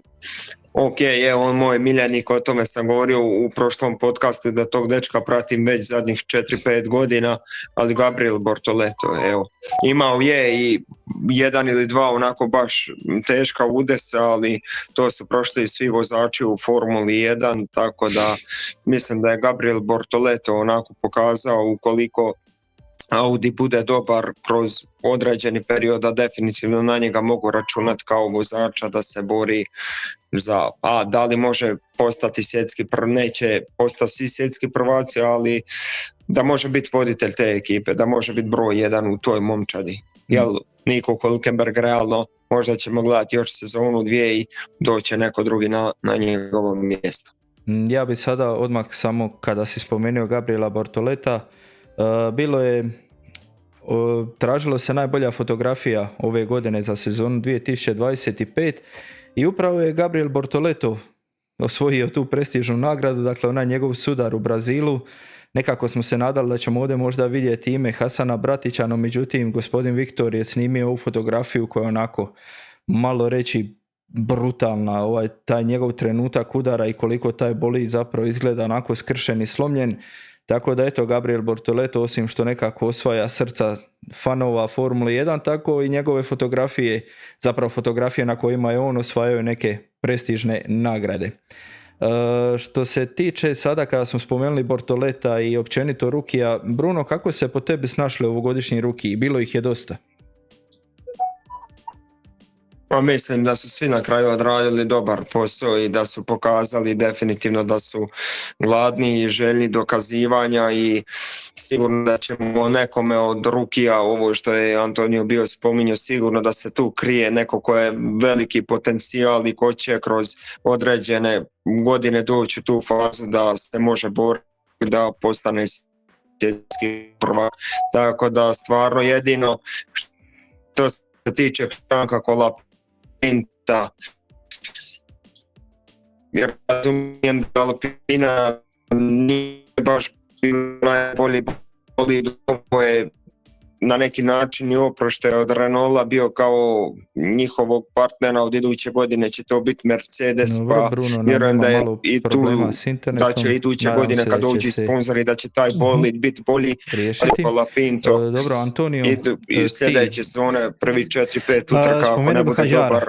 ok, je on moj miljenik, o tome sam govorio u prošlom podcastu da tog dečka pratim već zadnjih 4-5 godina, ali Gabriel Bortoleto, evo, imao je i jedan ili dva onako baš teška udesa, ali to su prošli svi vozači u Formuli 1, tako da mislim da je Gabriel Bortoleto onako pokazao ukoliko Audi bude dobar kroz određeni period, da definitivno na njega mogu računati kao vozača da se bori za, da li može postati svjetski neće postati svi svjetski prvaci, ali da može biti voditelj te ekipe, da može biti broj jedan u toj momčadi. Jel Nico Hülkenberg realno možda ćemo gledati još sezonu dvije i doće neko drugi na njegovo mjesto. Ja bi sada odmah samo kada si spomenuo Gabriela Bortoleta, tražilo se najbolja fotografija ove godine za sezonu 2025 i upravo je Gabriel Bortoleto osvojio tu prestižnu nagradu, dakle onaj njegov sudar u Brazilu. Nekako smo se nadali da ćemo ovdje možda vidjeti ime Hasana Bratića, no međutim gospodin Viktor je snimio ovu fotografiju koja je onako malo reći brutalna, taj njegov trenutak udara i koliko taj bolid zapravo izgleda onako skršen i slomljen. Tako da eto, Gabriel Bortoleto, osim što nekako osvaja srca fanova Formule 1, tako i njegove fotografije, zapravo fotografije na kojima je on osvajao neke prestižne nagrade. Što se tiče sada kada smo spomenuli Bortoleta i općenito rukija, Bruno, kako se po tebi snašli ovogodišnji rukiji? Bilo ih je dosta. Pa mislim da su svi na kraju odradili dobar posao i da su pokazali definitivno da su gladni i željni dokazivanja i sigurno da ćemo nekome od rukija, ovo što je Antonio bio spominjao, sigurno da se tu krije neko ko je veliki potencijal i ko će kroz određene godine doći u tu fazu da se može boriti da postane svjetski prvak. Tako da stvarno jedino što se tiče Franka Colapinta, jer razumijem da Alpina nije baš bio najbolji bolid, koje na neki način i oprošte od Renaulta bio kao njihovog partnera od iduće godine će to biti Mercedes. Dobro, pa Bruno, vjerujem da je i tu da će iduće godine kad dođu sponzori da će taj bolid biti bolji. Colapinto dobro, Antonio, i sljedeće sezone prvi 4-5 utrka ako ne bude dobar.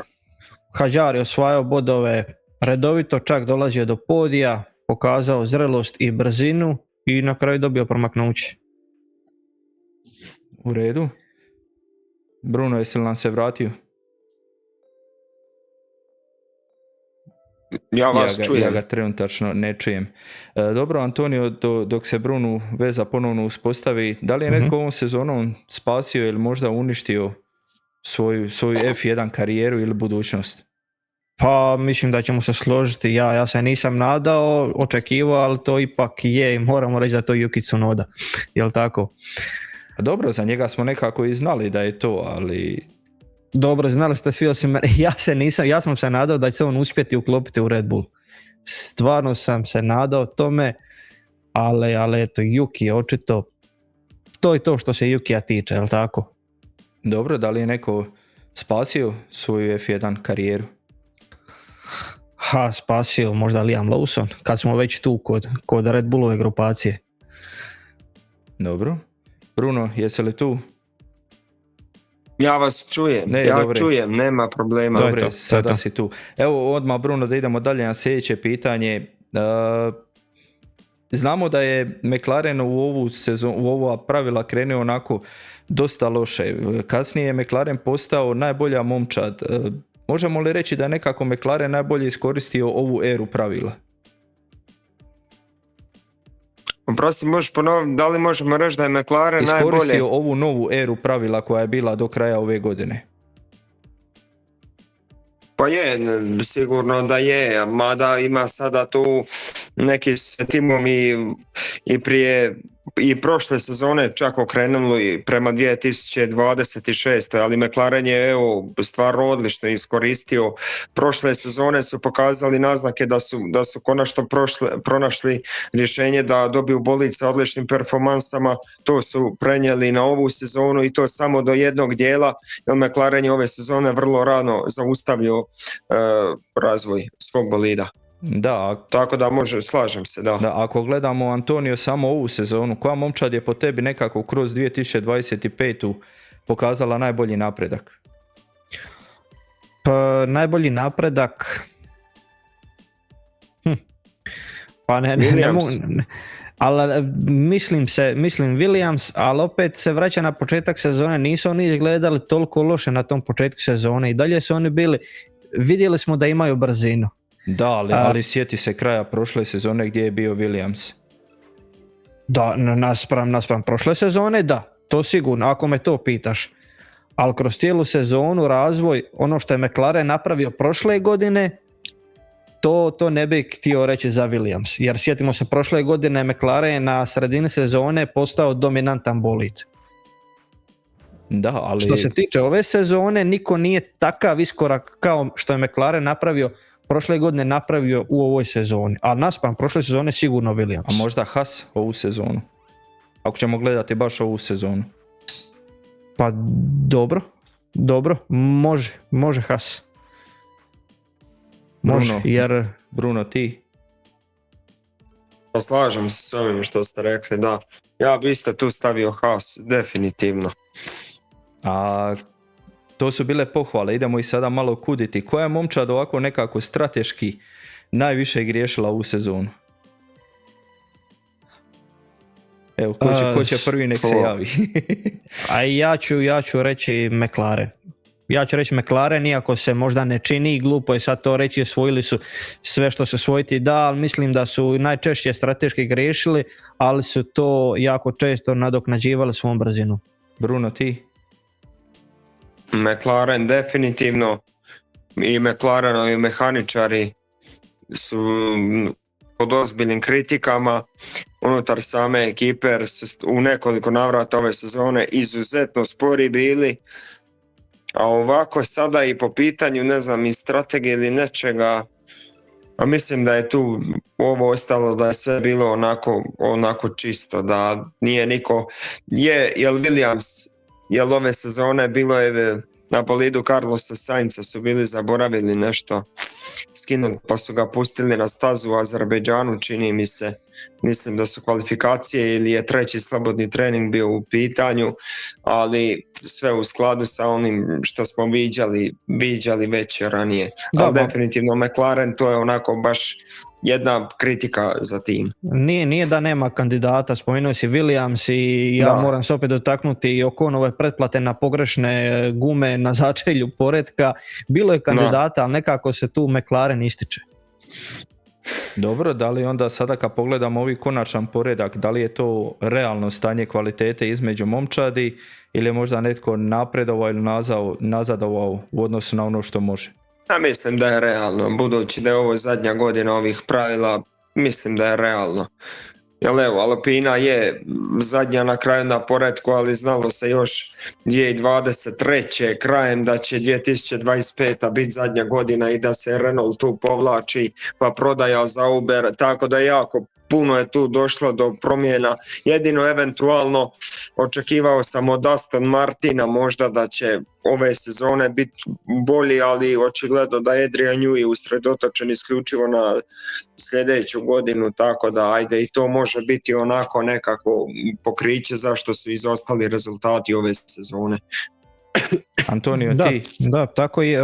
Hadjar je osvajao bodove redovito, čak dolazio do podija, pokazao zrelost i brzinu i na kraju dobio promaknuće. U redu. Bruno, jesi li nam se vratio? Ja vas čujem. Ja ga trenutačno ne čujem. Dobro, Antonio, dok se Bruno veza ponovno uspostavi, da li je netko ovom sezonom spasio ili možda uništio svoju F1 karijeru ili budućnost? Pa mislim da ćemo se složiti, ja se nisam nadao, očekivao, ali to ipak je, moramo reći da to Yuki Tsunoda, jel tako? Dobro, za njega smo nekako i znali da je to, ali... Dobro, znali ste svi osim mene, ja sam se nadao da će se on uspjeti uklopiti u Red Bull. Stvarno sam se nadao tome, ali eto, Yuki je očito, to je to što se Yukija tiče, jel tako? Dobro, da li je neko spasio svoju F1 karijeru? Spasio možda Liam Lawson, kad smo već tu kod Red Bullove grupacije. Dobro. Bruno, jesi li tu? Ja vas čujem, čujem, nema problema. Dobre, sada si tu. Evo odmah, Bruno, da idemo dalje na sljedeće pitanje. Znamo da je McLaren u ovu sezonu, u ova pravila krenuo onako dosta loše. Kasnije je McLaren postao najbolja momčad. Možemo li reći da je nekako McLaren najbolje iskoristio ovu eru pravila? Prosti, možeš ponoviti, da li možemo reći da je McLaren najbolje iskoristio ovu novu eru pravila koja je bila do kraja ove godine? Pa je, sigurno da je, mada ima sada tu neki timovi i prije i prošle sezone čak okrenuli prema 2026. Ali McLaren je stvarno odlično iskoristio. Prošle sezone su pokazali naznake da su konačno pronašli rješenje da dobiju bolid sa odličnim performansama. To su prenijeli na ovu sezonu i to samo do jednog dijela, jer McLaren je ove sezone vrlo rano zaustavio razvoj svog bolida. Da, tako da slažem se, da. Ako gledamo, Antonio, samo ovu sezonu, koja momčad je po tebi nekako kroz 2025. pokazala najbolji napredak? Pa, najbolji napredak... Pa ne ali mislim Williams, ali opet se vraća na početak sezone, nisu oni izgledali toliko loše na tom početku sezone i dalje su oni bili, vidjeli smo da imaju brzinu. Da, ali sjeti se kraja prošle sezone gdje je bio Williams. Da, naspram prošle sezone, da, to sigurno, ako me to pitaš. Ali kroz cijelu sezonu, razvoj, ono što je McLaren napravio prošle godine, to ne bih htio reći za Williams. Jer sjetimo se, prošle godine McLaren na sredini sezone postao dominantan bolid. Da, ali... Što se tiče ove sezone, niko nije takav iskorak kao što je McLaren napravio prošle godine napravio u ovoj sezoni, a naspram prošle sezone sigurno Williams. A možda Haas ovu sezonu? Ako ćemo gledati baš ovu sezonu. Pa dobro, može Haas. Može, Bruno, ti? Pa slažem se s ovim što ste rekli, da. Ja bi isto tu stavio Haas, definitivno. A to su bile pohvale, idemo i sada malo kuditi. Koja je momčad ovako nekako strateški najviše griješila u sezonu? Evo, ko će prvi nek se javi. A ja ću reći McLaren. Ja ću reći McLaren, iako se možda ne čini, glupo je sad to reći, osvojili su sve što se osvojiti da, ali mislim da su najčešće strateški griješili, ali su to jako često nadoknađivali svom brzinu. Bruno, ti? McLaren definitivno, i McLarenovi mehaničari su pod ozbiljnim kritikama unutar same ekipe, jer su u nekoliko navrata ove sezone izuzetno spori bili, a ovako sada i po pitanju, ne znam, i strategije ili nečega, a mislim da je tu ovo ostalo, da je sve bilo onako čisto, da nije niko, jel Williams, jel ove sezone bilo je na bolidu Carlosa Sainza su bili zaboravili nešto skinuti, pa su ga pustili na stazu u Azerbejdžanu, čini mi se. Mislim da su kvalifikacije ili je treći slobodni trening bio u pitanju, ali sve u skladu sa onim što smo viđali već ranije. Ali definitivno McLaren, to je onako baš jedna kritika za tim. Nije da nema kandidata, spomenuo si Williams i ja moram se opet dotaknuti i Oconove pretplate na pogrešne gume na začelju poretka. Bilo je kandidata, ali nekako se tu McLaren ističe. Dobro, da li onda sada kad pogledamo ovi konačan poredak, da li je to realno stanje kvalitete između momčadi ili je možda netko napredovao ili nazadovao u odnosu na ono što može? Ja mislim da je realno, budući da je ovo zadnja godina ovih pravila, mislim da je realno. Jer evo, Alpina je zadnja na kraju na poretku, ali znalo se još 2023. krajem da će 2025. biti zadnja godina i da se Renault tu povlači, pa prodaja za Uber, tako da jako puno je tu došlo do promjena. Jedino eventualno očekivao sam od Aston Martina možda da će ove sezone biti bolji, ali očigledno da je Adrian Newey usredotočen isključivo na sljedeću godinu, tako da ajde i to može biti onako nekako pokriće zašto su izostali rezultati ove sezone. Antonio, ti? Da, tako je.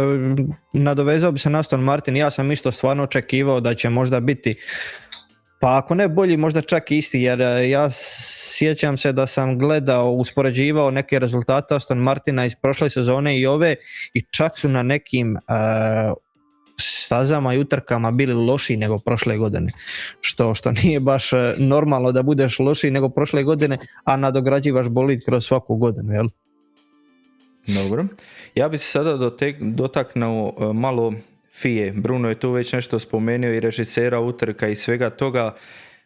Nadovezao bi se na Aston Martin, ja sam isto stvarno očekivao da će možda biti, pa ako ne bolji, možda čak isti, jer ja sjećam se da sam uspoređivao neke rezultate Aston Martina iz prošle sezone i ove, i čak su na nekim stazama i utrkama bili lošiji nego prošle godine, što nije baš normalno da budeš lošiji nego prošle godine, a nadograđivaš bolid kroz svaku godinu, jel? Dobro, ja bih se sada dotaknuo malo FIA. Bruno je tu već nešto spomenuo i režisera utrka i svega toga,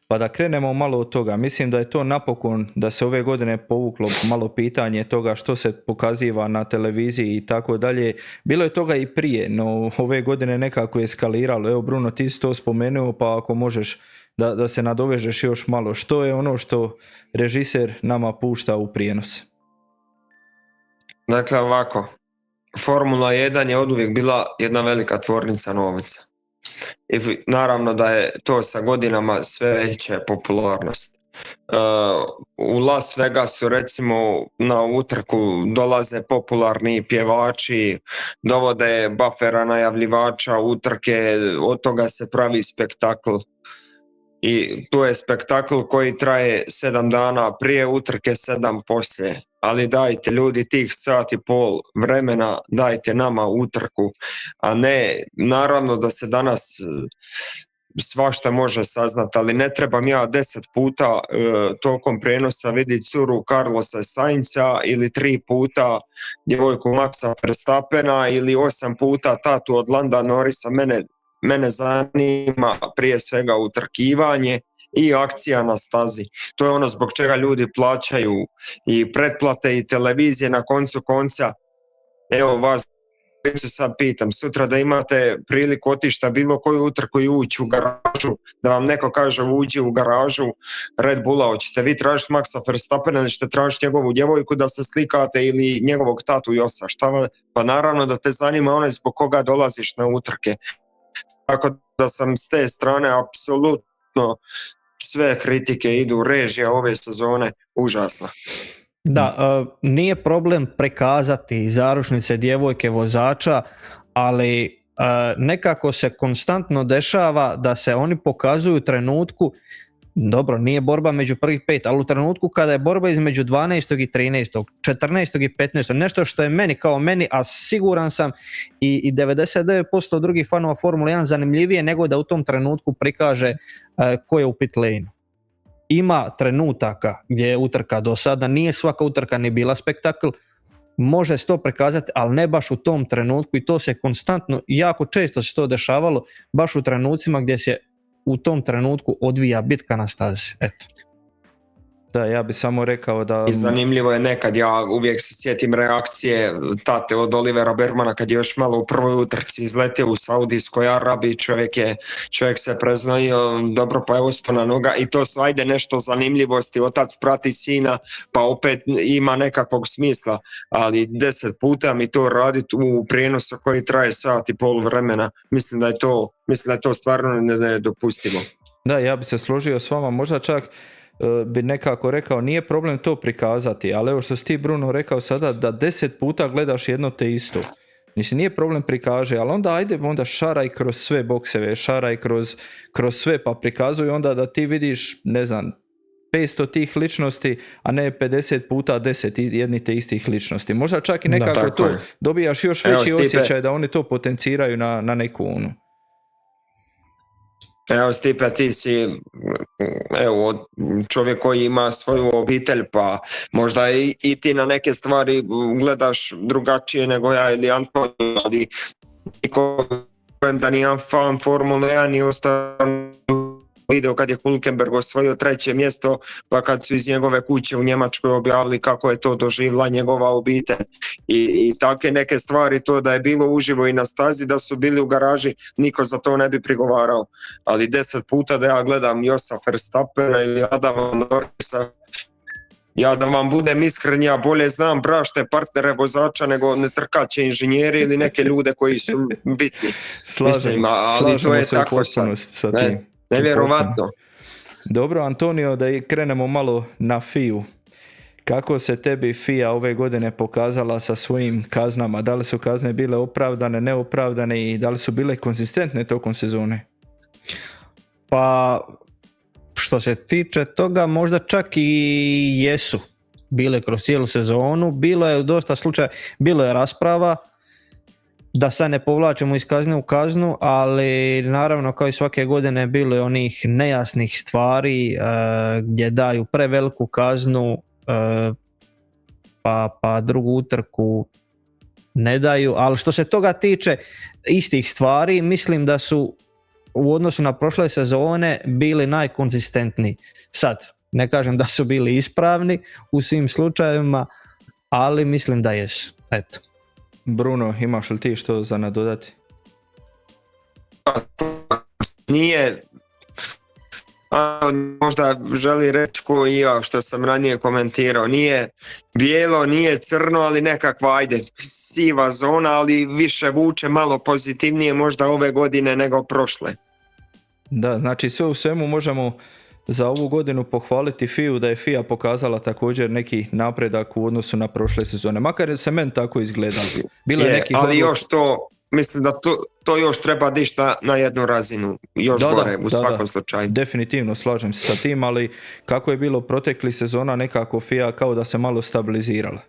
pa da krenemo malo od toga. Mislim da je to napokon, da se ove godine povuklo malo pitanje toga što se pokaziva na televiziji i tako dalje. Bilo je toga i prije, no ove godine nekako je eskaliralo. Evo Bruno, ti si to spomenuo, pa ako možeš da se nadovežeš još malo. Što je ono što režiser nama pušta u prijenos? Dakle ovako, Formula 1 je oduvijek bila jedna velika tvornica novca. I naravno da je to sa godinama sve veća popularnost. U Las Vegasu recimo na utrku dolaze popularni pjevači, dovode bafera najavljivača utrke, od toga se pravi spektakl. I tu je spektakl koji traje 7 dana prije utrke, 7 poslije. Ali dajte ljudi tih sat i pol vremena, dajte nama utrku, a ne, naravno da se danas svašta može saznati, ali ne trebam ja 10 puta tokom prenosa vidjeti curu Carlosa Sainza ili 3 puta djevojku Maxa Verstappena ili 8 puta tatu od Landa Norrisa. Mene zanima prije svega utrkivanje i akcija na stazi. To je ono zbog čega ljudi plaćaju i pretplate i televizije na koncu konca. Evo vas sad pitam, sutra da imate priliku otišta bilo koju utrku i ući u garažu, da vam neko kaže uđi u garažu Red Bulla, hoćete vi tražiti Maxa Verstappena ili ćete tražiti njegovu djevojku da se slikate ili njegovog tatu Josa? Pa naravno da te zanima onaj zbog koga dolaziš na utrke. Tako da sam s te strane apsolutno sve kritike idu, režija ove sezone užasna. Da, nije problem prikazati zaručnice djevojke vozača, ali nekako se konstantno dešava da se oni pokazuju u trenutku, dobro, nije borba među prvih 5, ali u trenutku kada je borba između 12. i 13., 14. i 15. nešto što je meni kao meni, a siguran sam i 99% drugih fanova Formule 1 zanimljivije nego da u tom trenutku prikaže ko je u pit lane. Ima trenutaka gdje je utrka do sada, nije svaka utrka ni bila spektakl, može se to prikazati, ali ne baš u tom trenutku i to se konstantno, jako često se to dešavalo, baš u trenucima gdje se u tom trenutku odvija bitka na stazi. Eto. Da, ja bi samo rekao da... I zanimljivo je nekad, ja uvijek se sjetim reakcije tate od Olivera Bergmana kad je još malo u prvoj utrci izletio u Saudijskoj Arabiji, čovjek se preznojio, dobro pa evo sto na noga i to su ajde nešto zanimljivosti, otac prati sina pa opet ima nekakvog smisla, ali 10 puta mi to raditi u prijenosu koji traje sat i pol vremena, mislim da je to stvarno nedopustivo. Da, ja bi se složio s vama, možda čak bi nekako rekao nije problem to prikazati, ali evo što si ti Bruno rekao sada da 10 puta gledaš jedno te isto. Mislim, nije problem prikaže, ali onda šaraj kroz sve bokseve, šaraj kroz sve pa prikazuj onda da ti vidiš, ne znam, 500 tih ličnosti, a ne 50 puta 10 jedni te istih ličnosti. Možda čak i nekako tu dobijaš još veći osjećaj da oni to potenciraju na neku onu. Evo Stipe, ti si čovjek koji ima svoju obitelj, pa možda i ti na neke stvari gledaš drugačije nego ja ili Antonio, ali niko da nijem fan Formule 1 i ostao video kad je Hülkenberg osvojio 3. mjesto, pa kad su iz njegove kuće u Njemačkoj objavili kako je to doživjela njegova obitelj i takve neke stvari, to da je bilo uživo i na stazi, da su bili u garaži, niko za to ne bi prigovarao, ali 10 puta da ja gledam Josa Verstappena ili Adama Norrisa, ja da vam budem iskren, ja bolje znam brašte partnere vozača nego netrkaće inženjeri ili neke ljude koji su bitni. Ali to je tako sa tim. Nevjerovatno. Dobro, Antonio, da i krenemo malo na FIA-u. Kako se tebi FIA ove godine pokazala sa svojim kaznama? Da li su kazne bile opravdane, neopravdane i da li su bile konzistentne tokom sezone? Pa, što se tiče toga, možda čak i jesu bile kroz cijelu sezonu. Bilo je u dosta slučaja, bilo je rasprava, da sad ne povlačimo iz kazne u kaznu, ali naravno kao i svake godine bilo je onih nejasnih stvari gdje daju preveliku kaznu pa drugu utrku ne daju, ali što se toga tiče istih stvari, mislim da su u odnosu na prošle sezone bili najkonzistentniji. Sad, ne kažem da su bili ispravni u svim slučajevima, ali mislim da jesu. Eto. Bruno, imaš li ti što za nadodati? Nije, možda želi reći ko i ja što sam ranije komentirao, nije bijelo, nije crno, ali nekakva siva zona, ali više vuče malo pozitivnije možda ove godine nego prošle. Da, znači sve u svemu možemo za ovu godinu pohvaliti FIA-u da je FIA pokazala također neki napredak u odnosu na prošle sezone. Makar je se meni tako izgledalo. Ali još to, mislim da to još treba dići na jednu razinu, još gore u svakom slučaju. Definitivno slažem se sa tim, ali kako je bilo proteklih sezona, nekako FIA kao da se malo stabilizirala.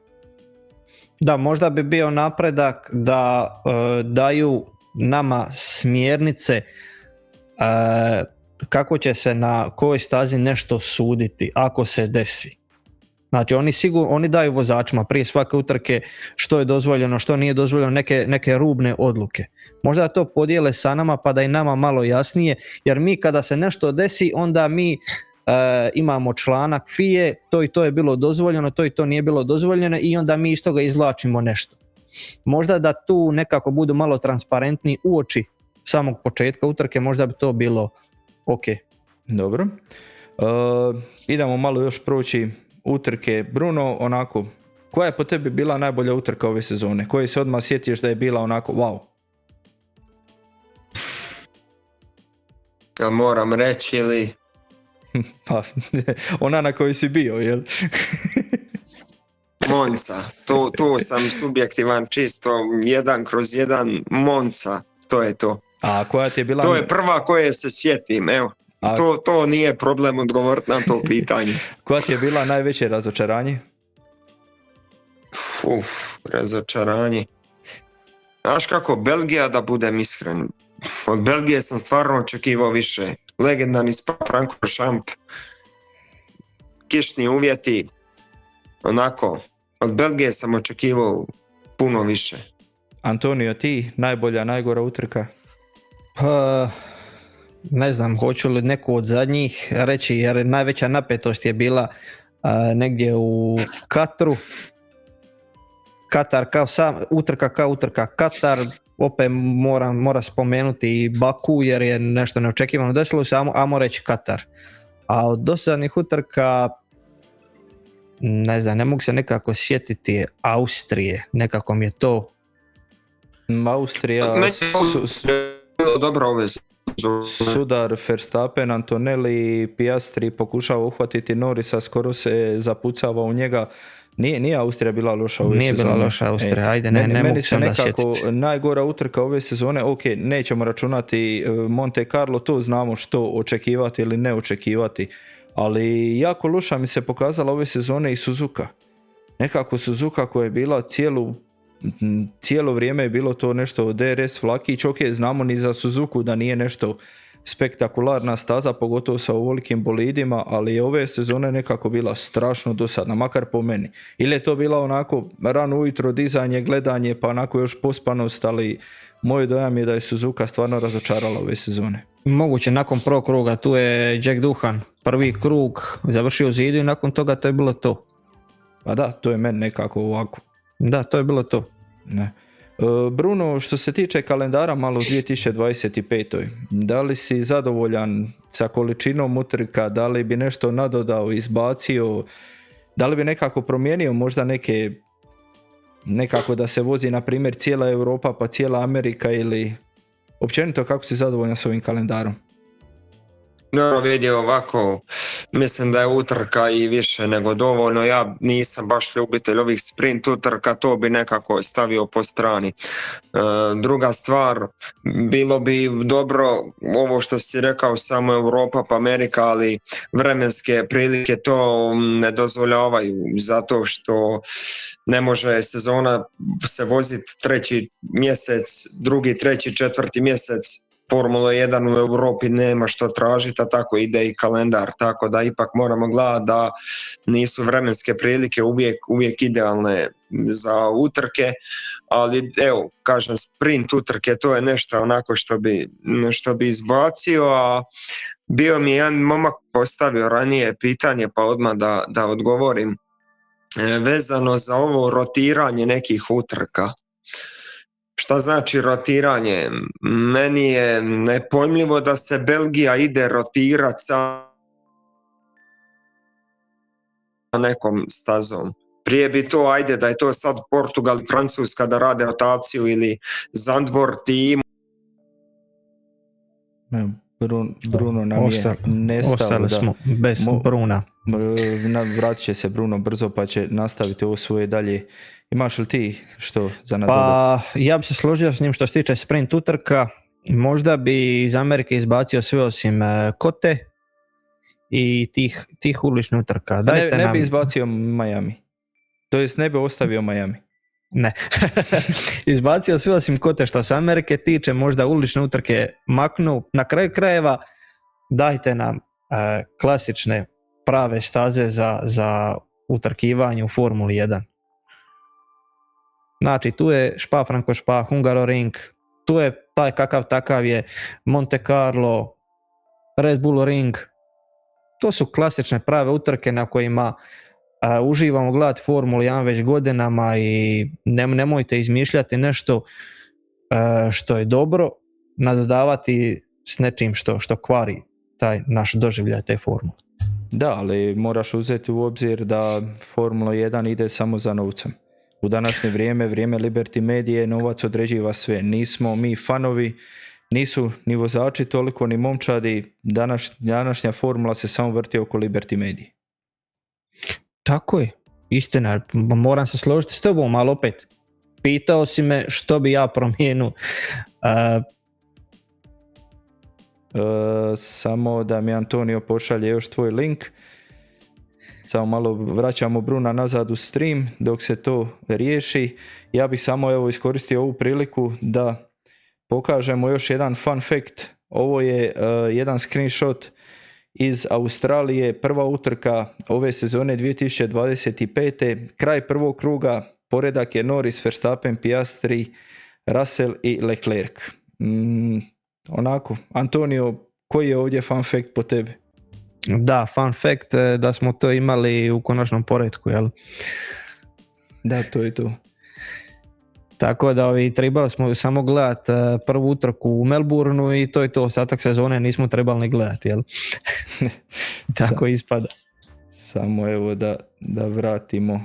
Da, možda bi bio napredak da daju nama smjernice kako će se na kojoj stazi nešto suditi ako se desi. Znači oni daju vozačima prije svake utrke što je dozvoljeno, što nije dozvoljeno, neke rubne odluke. Možda to podijele sa nama pa da je nama malo jasnije, jer mi kada se nešto desi onda mi imamo članak FIA, to i to je bilo dozvoljeno, to i to nije bilo dozvoljeno i onda mi iz toga izvlačimo nešto. Možda da tu nekako budu malo transparentni uoči samog početka utrke, možda bi to bilo ok. Dobro. Idemo malo još proći utrke. Bruno, onako, koja je po tebi bila najbolja utrka ove sezone? Koje se odmah sjetiš da je bila onako wow? Ja moram reći ili... Pa, ona na kojoj si bio, jel? Monza, tu sam subjektivan čisto 1/1 Monza, to je to. A koja ti je bila... To je prva koje se sjetim, evo. A- To nije problem odgovoriti na to pitanje. Koja ti je bila najveće razočaranje? Razočaranje. Znaš kako, Belgija, da budem iskren, od Belgije sam stvarno očekivao više. Legendarni Spa-Francorchamps, kišni uvjeti, onako, od Belgije sam očekivao puno više. Antonio, ti, najbolja, najgora utrka? Pa, ne znam, hoću li neku od zadnjih reći, jer najveća napetost je bila negdje u Katru. Katar utrka kao utrka. Katar, opet mora spomenuti i Baku jer je nešto neočekivano desilo se, ajmo reći Katar. A od dosadnih utrka, ne znam, ne mogu se nekako sjetiti Austrije, nekako mi je to... Austrija, dobro ove sudar Verstappen, Antonelli, Piastri pokušava uhvatiti Norrisa, skoro se zapucava u njega. Nije Austrija bila loša ove Nije sezone. bila loša Austrija, ajde, ne mogu meni se se onda nekako sjetiti. najgora utrka ove sezone, ok, nećemo računati Monte Carlo, to znamo što očekivati ili ne očekivati, ali jako loša mi se pokazala ove sezone i Suzuka. Nekako Suzuka koja je bila cijelo vrijeme je bilo to nešto DRS vlakić, ok, znamo ni za Suzuku da nije nešto spektakularna staza, pogotovo sa ovolikim bolidima, ali je ove sezone nekako bila strašno dosadna, makar po meni. Ili je to bila onako rano ujutro dizanje, gledanje, pa onako još pospanost, ali moj dojam je da je Suzuka stvarno razočarala ove sezone. Moguće, nakon prvog kruga, tu je Jack Doohan, prvi krug, završio u zidu i nakon toga to je bilo to. Pa da, to je meni nekako ovako. Da, to je bilo to. Ne. Bruno, što se tiče kalendara malo u 2025. Da li si zadovoljan sa količinom utrka, da li bi nešto nadodao, izbacio, da li bi nekako promijenio možda nekako da se vozi na primjer cijela Europa pa cijela Amerika ili općenito kako si zadovoljan s ovim kalendarom? No, vidi ovako, mislim da je utrka i više nego dovoljno, ja nisam baš ljubitelj ovih sprint utrka, to bi nekako stavio po strani. Druga stvar, bilo bi dobro ovo što si rekao, samo Europa pa Amerika, ali vremenske prilike to ne dozvoljavaju, zato što ne može sezona se voziti 3. mjesec, 2., 3., 4. mjesec. Formula 1 u Europi nema što tražiti, a tako ide i kalendar, tako da ipak moramo gledati da nisu vremenske prilike uvijek idealne za utrke, ali evo, kažem, sprint utrke, to je nešto onako što bi izbacio, a bio mi jedan momak postavio ranije pitanje, pa odmah da odgovorim, vezano za ovo rotiranje nekih utrka. Šta znači rotiranje? Meni je nepojmljivo da se Belgija ide rotirati sa nekom stazom. Prije bi to, ajde da je to sad Portugal i Francuska da rade rotaciju ili Zandvoort i Bruno nam je nestao. Ostali smo bez Bruna. Vratit će se Bruno brzo pa će nastaviti ovo svoje dalje. Imaš li ti što za nadodati? Pa ja bi se složio s njim što se tiče sprint utrka. Možda bi iz Amerike izbacio sve osim Kote i tih uličnih utrka. Ne bi izbacio Miami. To jest ne bi ostavio Miami. Ne. Izbacio sve osim Kote što se Amerike tiče, možda ulične utrke maknu. Na kraju krajeva dajte nam klasične prave staze za utrkivanje u Formuli 1. Znači tu je Spa-Francorchamps, Hungaroring, tu je taj kakav takav je Monte Carlo, Red Bull Ring. To su klasične prave utrke na kojima uživamo gledati Formulu 1 već godinama i nemojte izmišljati nešto što je dobro, nadodavati s nečim što kvari taj naš doživljaj te formule. Da, ali moraš uzeti u obzir da Formula 1 ide samo za novcem. U današnje vrijeme Liberty Medije, novac određiva sve. Nismo mi fanovi, nisu ni vozači toliko ni momčadi, današnja formula se samo vrti oko Liberty Media. Tako je, istina, moram se složiti s tobom, ali opet, pitao si me što bi ja promijenio. Samo da mi Antonio pošalje još tvoj link. Samo malo vraćamo Bruna nazad u stream dok se to riješi. Ja bih samo evo iskoristio ovu priliku da pokažemo još jedan fun fact. Ovo je jedan screenshot iz Australije, prva utrka ove sezone 2025. Kraj prvog kruga, poredak je Norris, Verstappen, Piastri, Russell i Leclerc. Onako, Antonio, koji je ovdje fun fact po tebi? Da, fun fact da smo to imali u konačnom poretku, jel? Da, to je to. Tako da trebali smo samo gledati prvu utrku u Melbourneu i to je to, ostatak sezone nismo trebali ni gledati, jel? Tako ispada. Samo evo da vratimo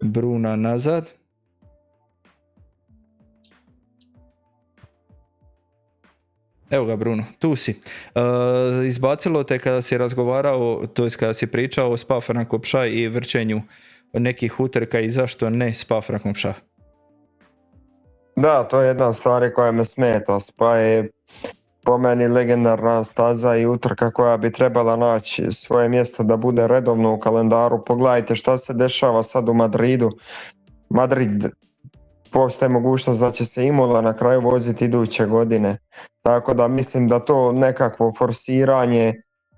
Bruna nazad. Evo ga Bruno, tu si. Izbacilo te kada si razgovarao, to jest kada si pričao o Spa-Francorchamps i vrćenju nekih utrka i zašto ne Spa-Francorchamps? Da, to je jedna stvar koja me smeta. Spa je po meni legendarna staza i utrka koja bi trebala naći svoje mjesto da bude redovno u kalendaru. Pogledajte šta se dešava sad u Madridu. Madrid, postoji mogućnost da će se Imola na kraju voziti iduće godine. Tako da mislim da to nekakvo forsiranje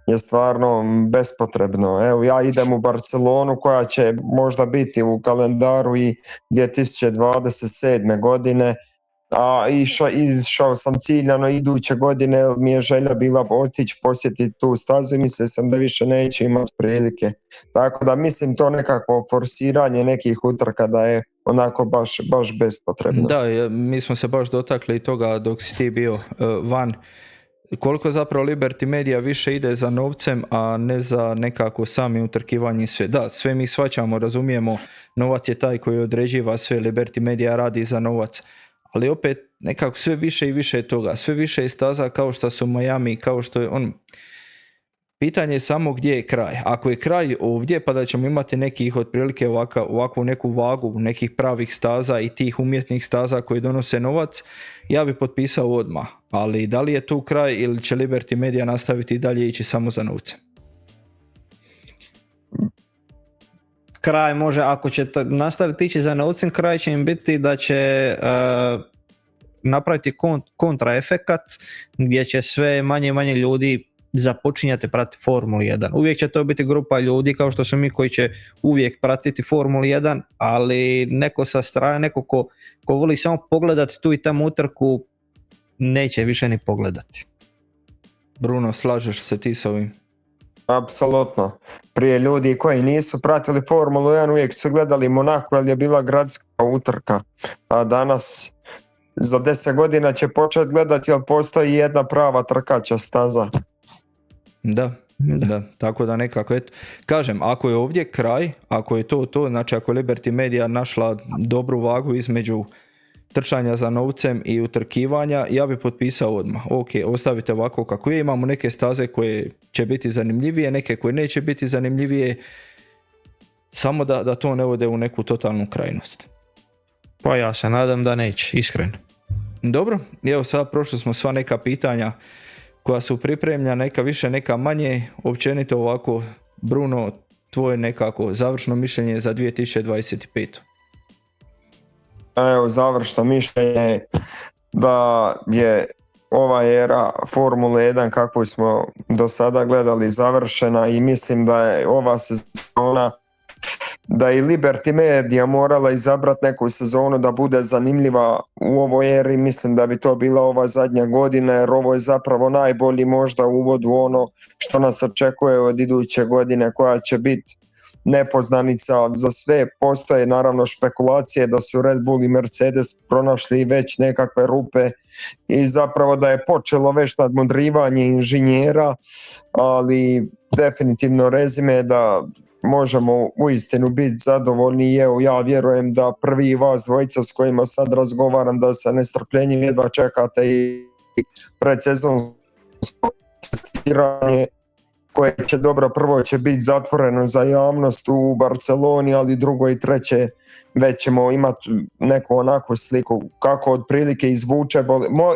je stvarno bespotrebno. Evo, ja idem u Barcelonu koja će možda biti u kalendaru i 2027. godine, a išao sam ciljano iduće godine, mi je želja bila otići posjetiti tu stazu i mislio sam da više neće imati prilike. Tako da mislim to nekakvo forsiranje nekih utrka da je onako baš bespotrebno. Da, mi smo se baš dotakli toga dok si ti bio van. Koliko zapravo Liberty Media više ide za novcem, a ne za nekako sami utrkivanje sve. Da, sve mi shvaćamo, razumijemo, novac je taj koji određiva sve, Liberty Media radi za novac. Ali opet nekako sve više i više toga, sve više je staza kao što su Miami, kao što je on... Pitanje je samo gdje je kraj. Ako je kraj ovdje, pa da ćemo imati nekih otprilike ovakvu neku vagu nekih pravih staza i tih umjetnih staza koji donose novac, ja bi potpisao odmah. Ali da li je tu kraj ili će Liberty Media nastaviti i dalje ići samo za novce? Kraj može, ako će nastaviti ići za novcem, kraj će im biti da će napraviti kontraefekat gdje će sve manje i manje ljudi započinjati pratiti Formulu 1. Uvijek će to biti grupa ljudi kao što su mi koji će uvijek pratiti Formulu 1, ali neko sa strane, neko ko voli samo pogledati tu i tamo utrku, neće više ni pogledati. Bruno, slažeš se ti s ovim? Apsolutno. Prije ljudi koji nisu pratili Formulu 1 uvijek su gledali Monaco jer je bila gradska utrka, a danas za 10 godina će početi gledati jer postoji jedna prava trkača staza. Da, tako da nekako, eto, kažem, ako je ovdje kraj, ako je to, znači ako je Liberty Media našla dobru vagu između trčanja za novcem i utrkivanja, ja bi potpisao odmah. Ok, ostavite ovako kako je, imamo neke staze koje će biti zanimljivije, neke koje neće biti zanimljivije, samo da to ne ode u neku totalnu krajnost. Pa ja se nadam da neće, iskreno. Dobro, evo sad prošli smo sva neka pitanja koja su pripremljena, neka više, neka manje. Općenito ovako, Bruno, tvoje nekako završno mišljenje za 2025. Evo, završno mišljenje da je ova era Formule 1 kakvu smo do sada gledali završena i mislim da je ova sezona, da je Liberty Media morala izabrati neku sezonu da bude zanimljiva u ovoj eri. Mislim da bi to bila ova zadnja godina jer ovo je zapravo najbolji možda uvod u ono što nas očekuje od iduće godine koja će biti nepoznanica za sve. Postoje naravno špekulacije da su Red Bull i Mercedes pronašli već nekakve rupe i zapravo da je počelo već nadmudrivanje inženjera, ali definitivno rezime da možemo uistinu biti zadovoljni. Evo, ja vjerujem da prvi vas dvojica s kojima sad razgovaram da sa nestrpljenjem jedva čekate i predsezonsko testiranje koje će dobro, prvo će biti zatvoreno za javnost u Barceloni, ali drugo i treće već ćemo imati neku onakvu sliku kako otprilike izvuče.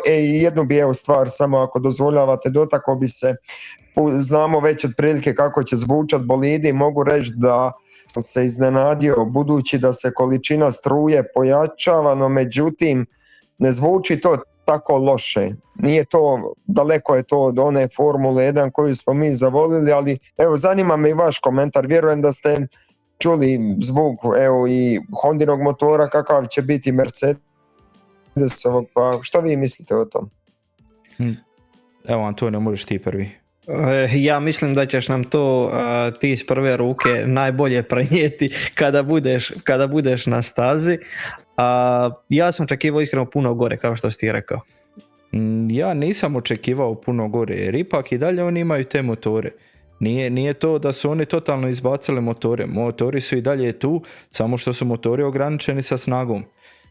I jednu bi evo stvar, samo ako dozvoljavate, dotakao bi se, znamo već otprilike kako će zvučati bolidi, mogu reći da sam se iznenadio budući da se količina struje pojačava, no međutim ne zvuči to tako loše. Nije to, daleko je to od one Formule 1 koju smo mi zavolili, ali evo zanima me i vaš komentar. Vjerujem da ste čuli zvuk evo i Hondinog motora, kakav će biti Mercedesovog, pa što vi mislite o tom? Evo Antonio, možeš ti prvi. Ja mislim da ćeš nam to ti iz prve ruke najbolje prenijeti kada budeš na stazi. Ja sam očekivao iskreno puno gore, kao što si ti rekao. Ja nisam očekivao puno gore, jer ipak i dalje oni imaju te motore. Nije to da su oni totalno izbacili motore. Motori su i dalje tu, samo što su motori ograničeni sa snagom.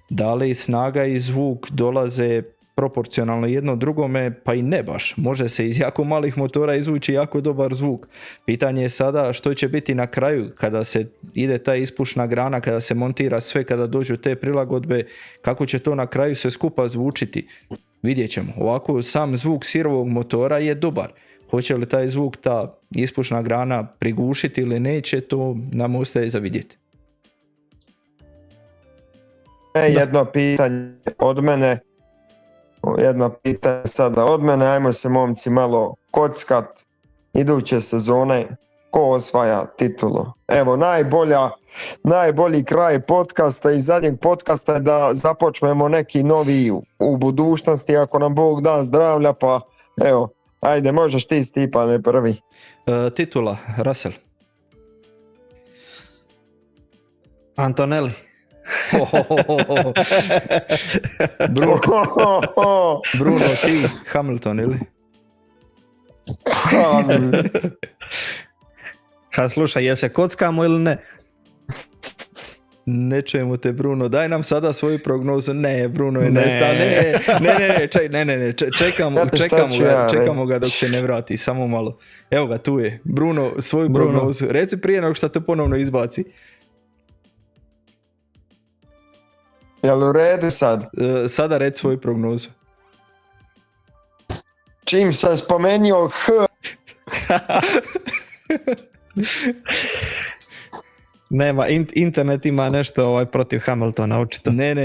Da li snaga i zvuk dolaze proporcionalno jedno drugome, pa i ne baš. Može se iz jako malih motora izvući jako dobar zvuk. Pitanje je sada što će biti na kraju kada se ide ta ispušna grana, kada se montira sve, kada dođu te prilagodbe, kako će to na kraju sve skupa zvučiti. Vidjet ćemo. Ovako sam zvuk sirovog motora je dobar. Hoće li taj zvuk, ta ispušna grana prigušiti ili neće, to nam ostaje za vidjeti. Jedno pitanje od mene. Ajmo se momci malo kockat. Iduće sezone, ko osvaja titulu? Evo, najbolji kraj podcasta i zadnjeg podcasta je da započnemo neki novi u budućnosti, ako nam Bog da zdravlja, pa evo, ajde, možeš ti, Stipane, prvi. Titula, Russell. Antonelli. Bruno, ti, Hamilton ili? Slušaj, je se kockamo ili ne? Ne čujemo te, Bruno, daj nam sada svoju prognozu. Ne, Bruno je nestao. Čekamo ga dok se ne vrati, samo malo. Evo ga, tu je. Bruno, svoju prognozu. Reci prije nego što te ponovno izbaci. Jel u redu sad? Sada reci svoju prognozu. Čim sam spomenuo H. Nema, internet ima nešto protiv Hamiltona, očito. Ne,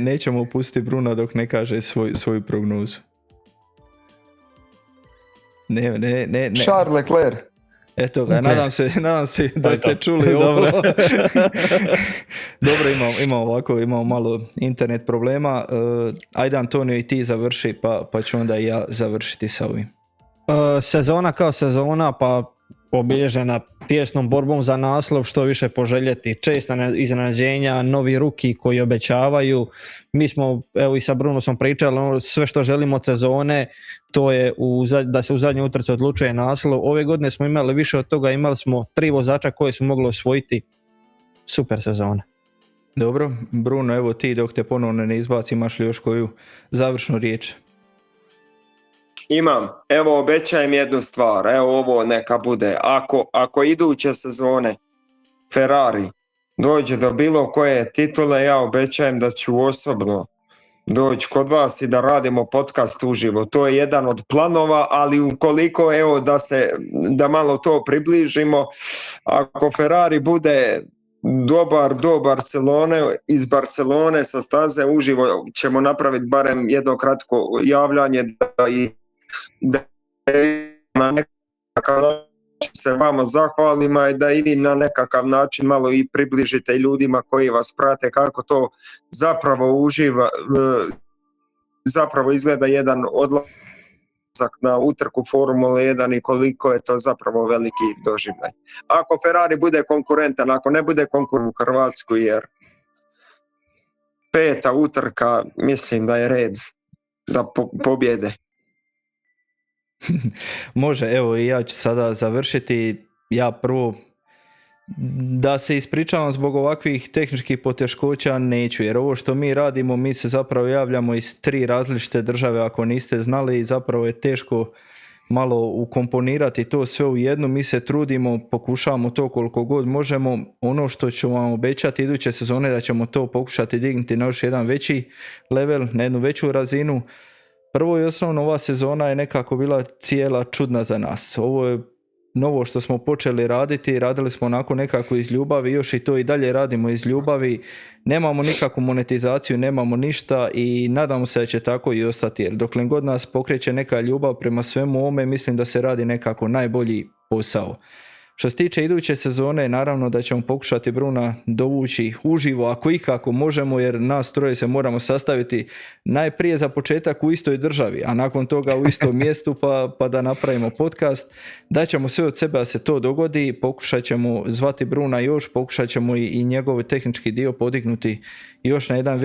nećemo upustiti Bruna dok ne kaže svoju prognozu. Ne. Charles Leclerc. Eto ga, okay. nadam se da ste čuli ovo. Dobro, imamo malo internet problema. Ajde Antonio i ti završi, pa ću onda i ja završiti sa ovim. Sezona kao sezona, pa obilježena tijesnom borbom za naslov, što više poželjeti. Česta iznenađenja, novi ruki koji obećavaju. Mi smo, evo i sa Brunosom pričali, sve što želimo od sezone, to je da se u zadnjoj utrci odlučuje naslov. Ove godine smo imali više od toga, imali smo 3 vozača koji su mogli osvojiti. Super sezona. Dobro, Bruno, evo ti dok te ponovno ne izbaci, imaš li još koju završnu riječ? Imam, evo obećajem jednu stvar, evo ovo neka bude, ako iduće sezone Ferrari dođe do bilo koje titule, ja obećajem da ću osobno doći kod vas i da radimo podcast uživo. To je jedan od planova, ali ukoliko evo da malo to približimo, ako Ferrari bude dobar do Barcelone, iz Barcelone sa staze uživo ćemo napraviti barem jedno kratko javljanje da na nekakav način se vama zahvalimo i da i vi na nekakav način malo i približite ljudima koji vas prate kako to zapravo izgleda jedan odlazak na utrku Formule 1 i koliko je to zapravo veliki doživljaj. Ako Ferrari bude konkurentan, ako ne bude konkurent u Hrvatsku, jer 5. utrka mislim da je red da pobjede. Može, evo i ja ću sada završiti. Ja prvo Da se ispričavam zbog ovakvih tehničkih poteškoća neću, jer ovo što mi radimo, mi se zapravo javljamo iz 3 različite države, ako niste znali, i zapravo je teško malo ukomponirati to sve u jednu. Mi se trudimo, pokušavamo to koliko god možemo. Ono što ću vam obećati iduće sezone da ćemo to pokušati dignuti na još jedan veći level, na jednu veću razinu. Prvo i osnovno, ova sezona je nekako bila cijela čudna za nas. Ovo je novo što smo počeli raditi, radili smo onako nekako iz ljubavi, još i to i dalje radimo iz ljubavi. Nemamo nikakvu monetizaciju, nemamo ništa i nadamo se da će tako i ostati, jer dokle god nas pokreće neka ljubav prema svemu ovome, mislim da se radi nekako najbolji posao. Što se tiče iduće sezone, naravno da ćemo pokušati Bruna dovući uživo ako ikako možemo, jer nas troje se moramo sastaviti najprije za početak u istoj državi, a nakon toga u istom mjestu pa da napravimo podcast. Daćemo sve od sebe da se to dogodi, pokušat ćemo zvati Bruna još, pokušat ćemo i njegov tehnički dio podignuti još na jedan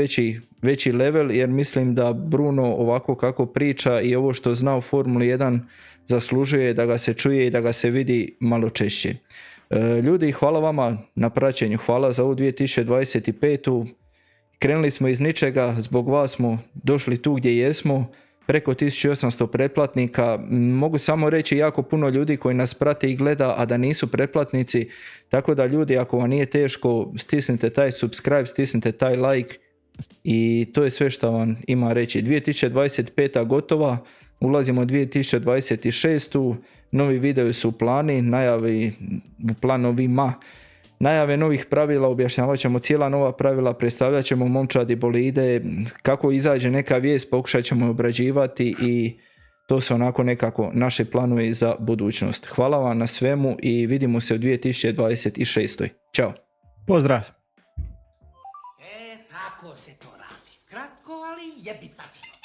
veći level, jer mislim da Bruno ovako kako priča i ovo što zna u Formuli 1 zaslužuje da ga se čuje i da ga se vidi malo češće. Ljudi, hvala vama na praćenju, hvala za ovu 2025. Krenuli smo iz ničega, zbog vas smo došli tu gdje jesmo, preko 1800 pretplatnika. Mogu samo reći jako puno ljudi koji nas prate i gleda, a da nisu pretplatnici, tako da ljudi, ako vam nije teško, stisnite taj subscribe, stisnite taj like i to je sve što vam ima reći. 2025. gotova, ulazimo u 2026. Novi video su u planovima. Najave novih pravila, objašnjavat ćemo cijela nova pravila, predstavljat ćemo momčadi bolide, kako izađe neka vijest, pokušat ćemo je obrađivati i to su onako nekako naše planovi za budućnost. Hvala vam na svemu i vidimo se u 2026. Ćao. Pozdrav! Tako se to radi. Kratko, ali jebi tačno.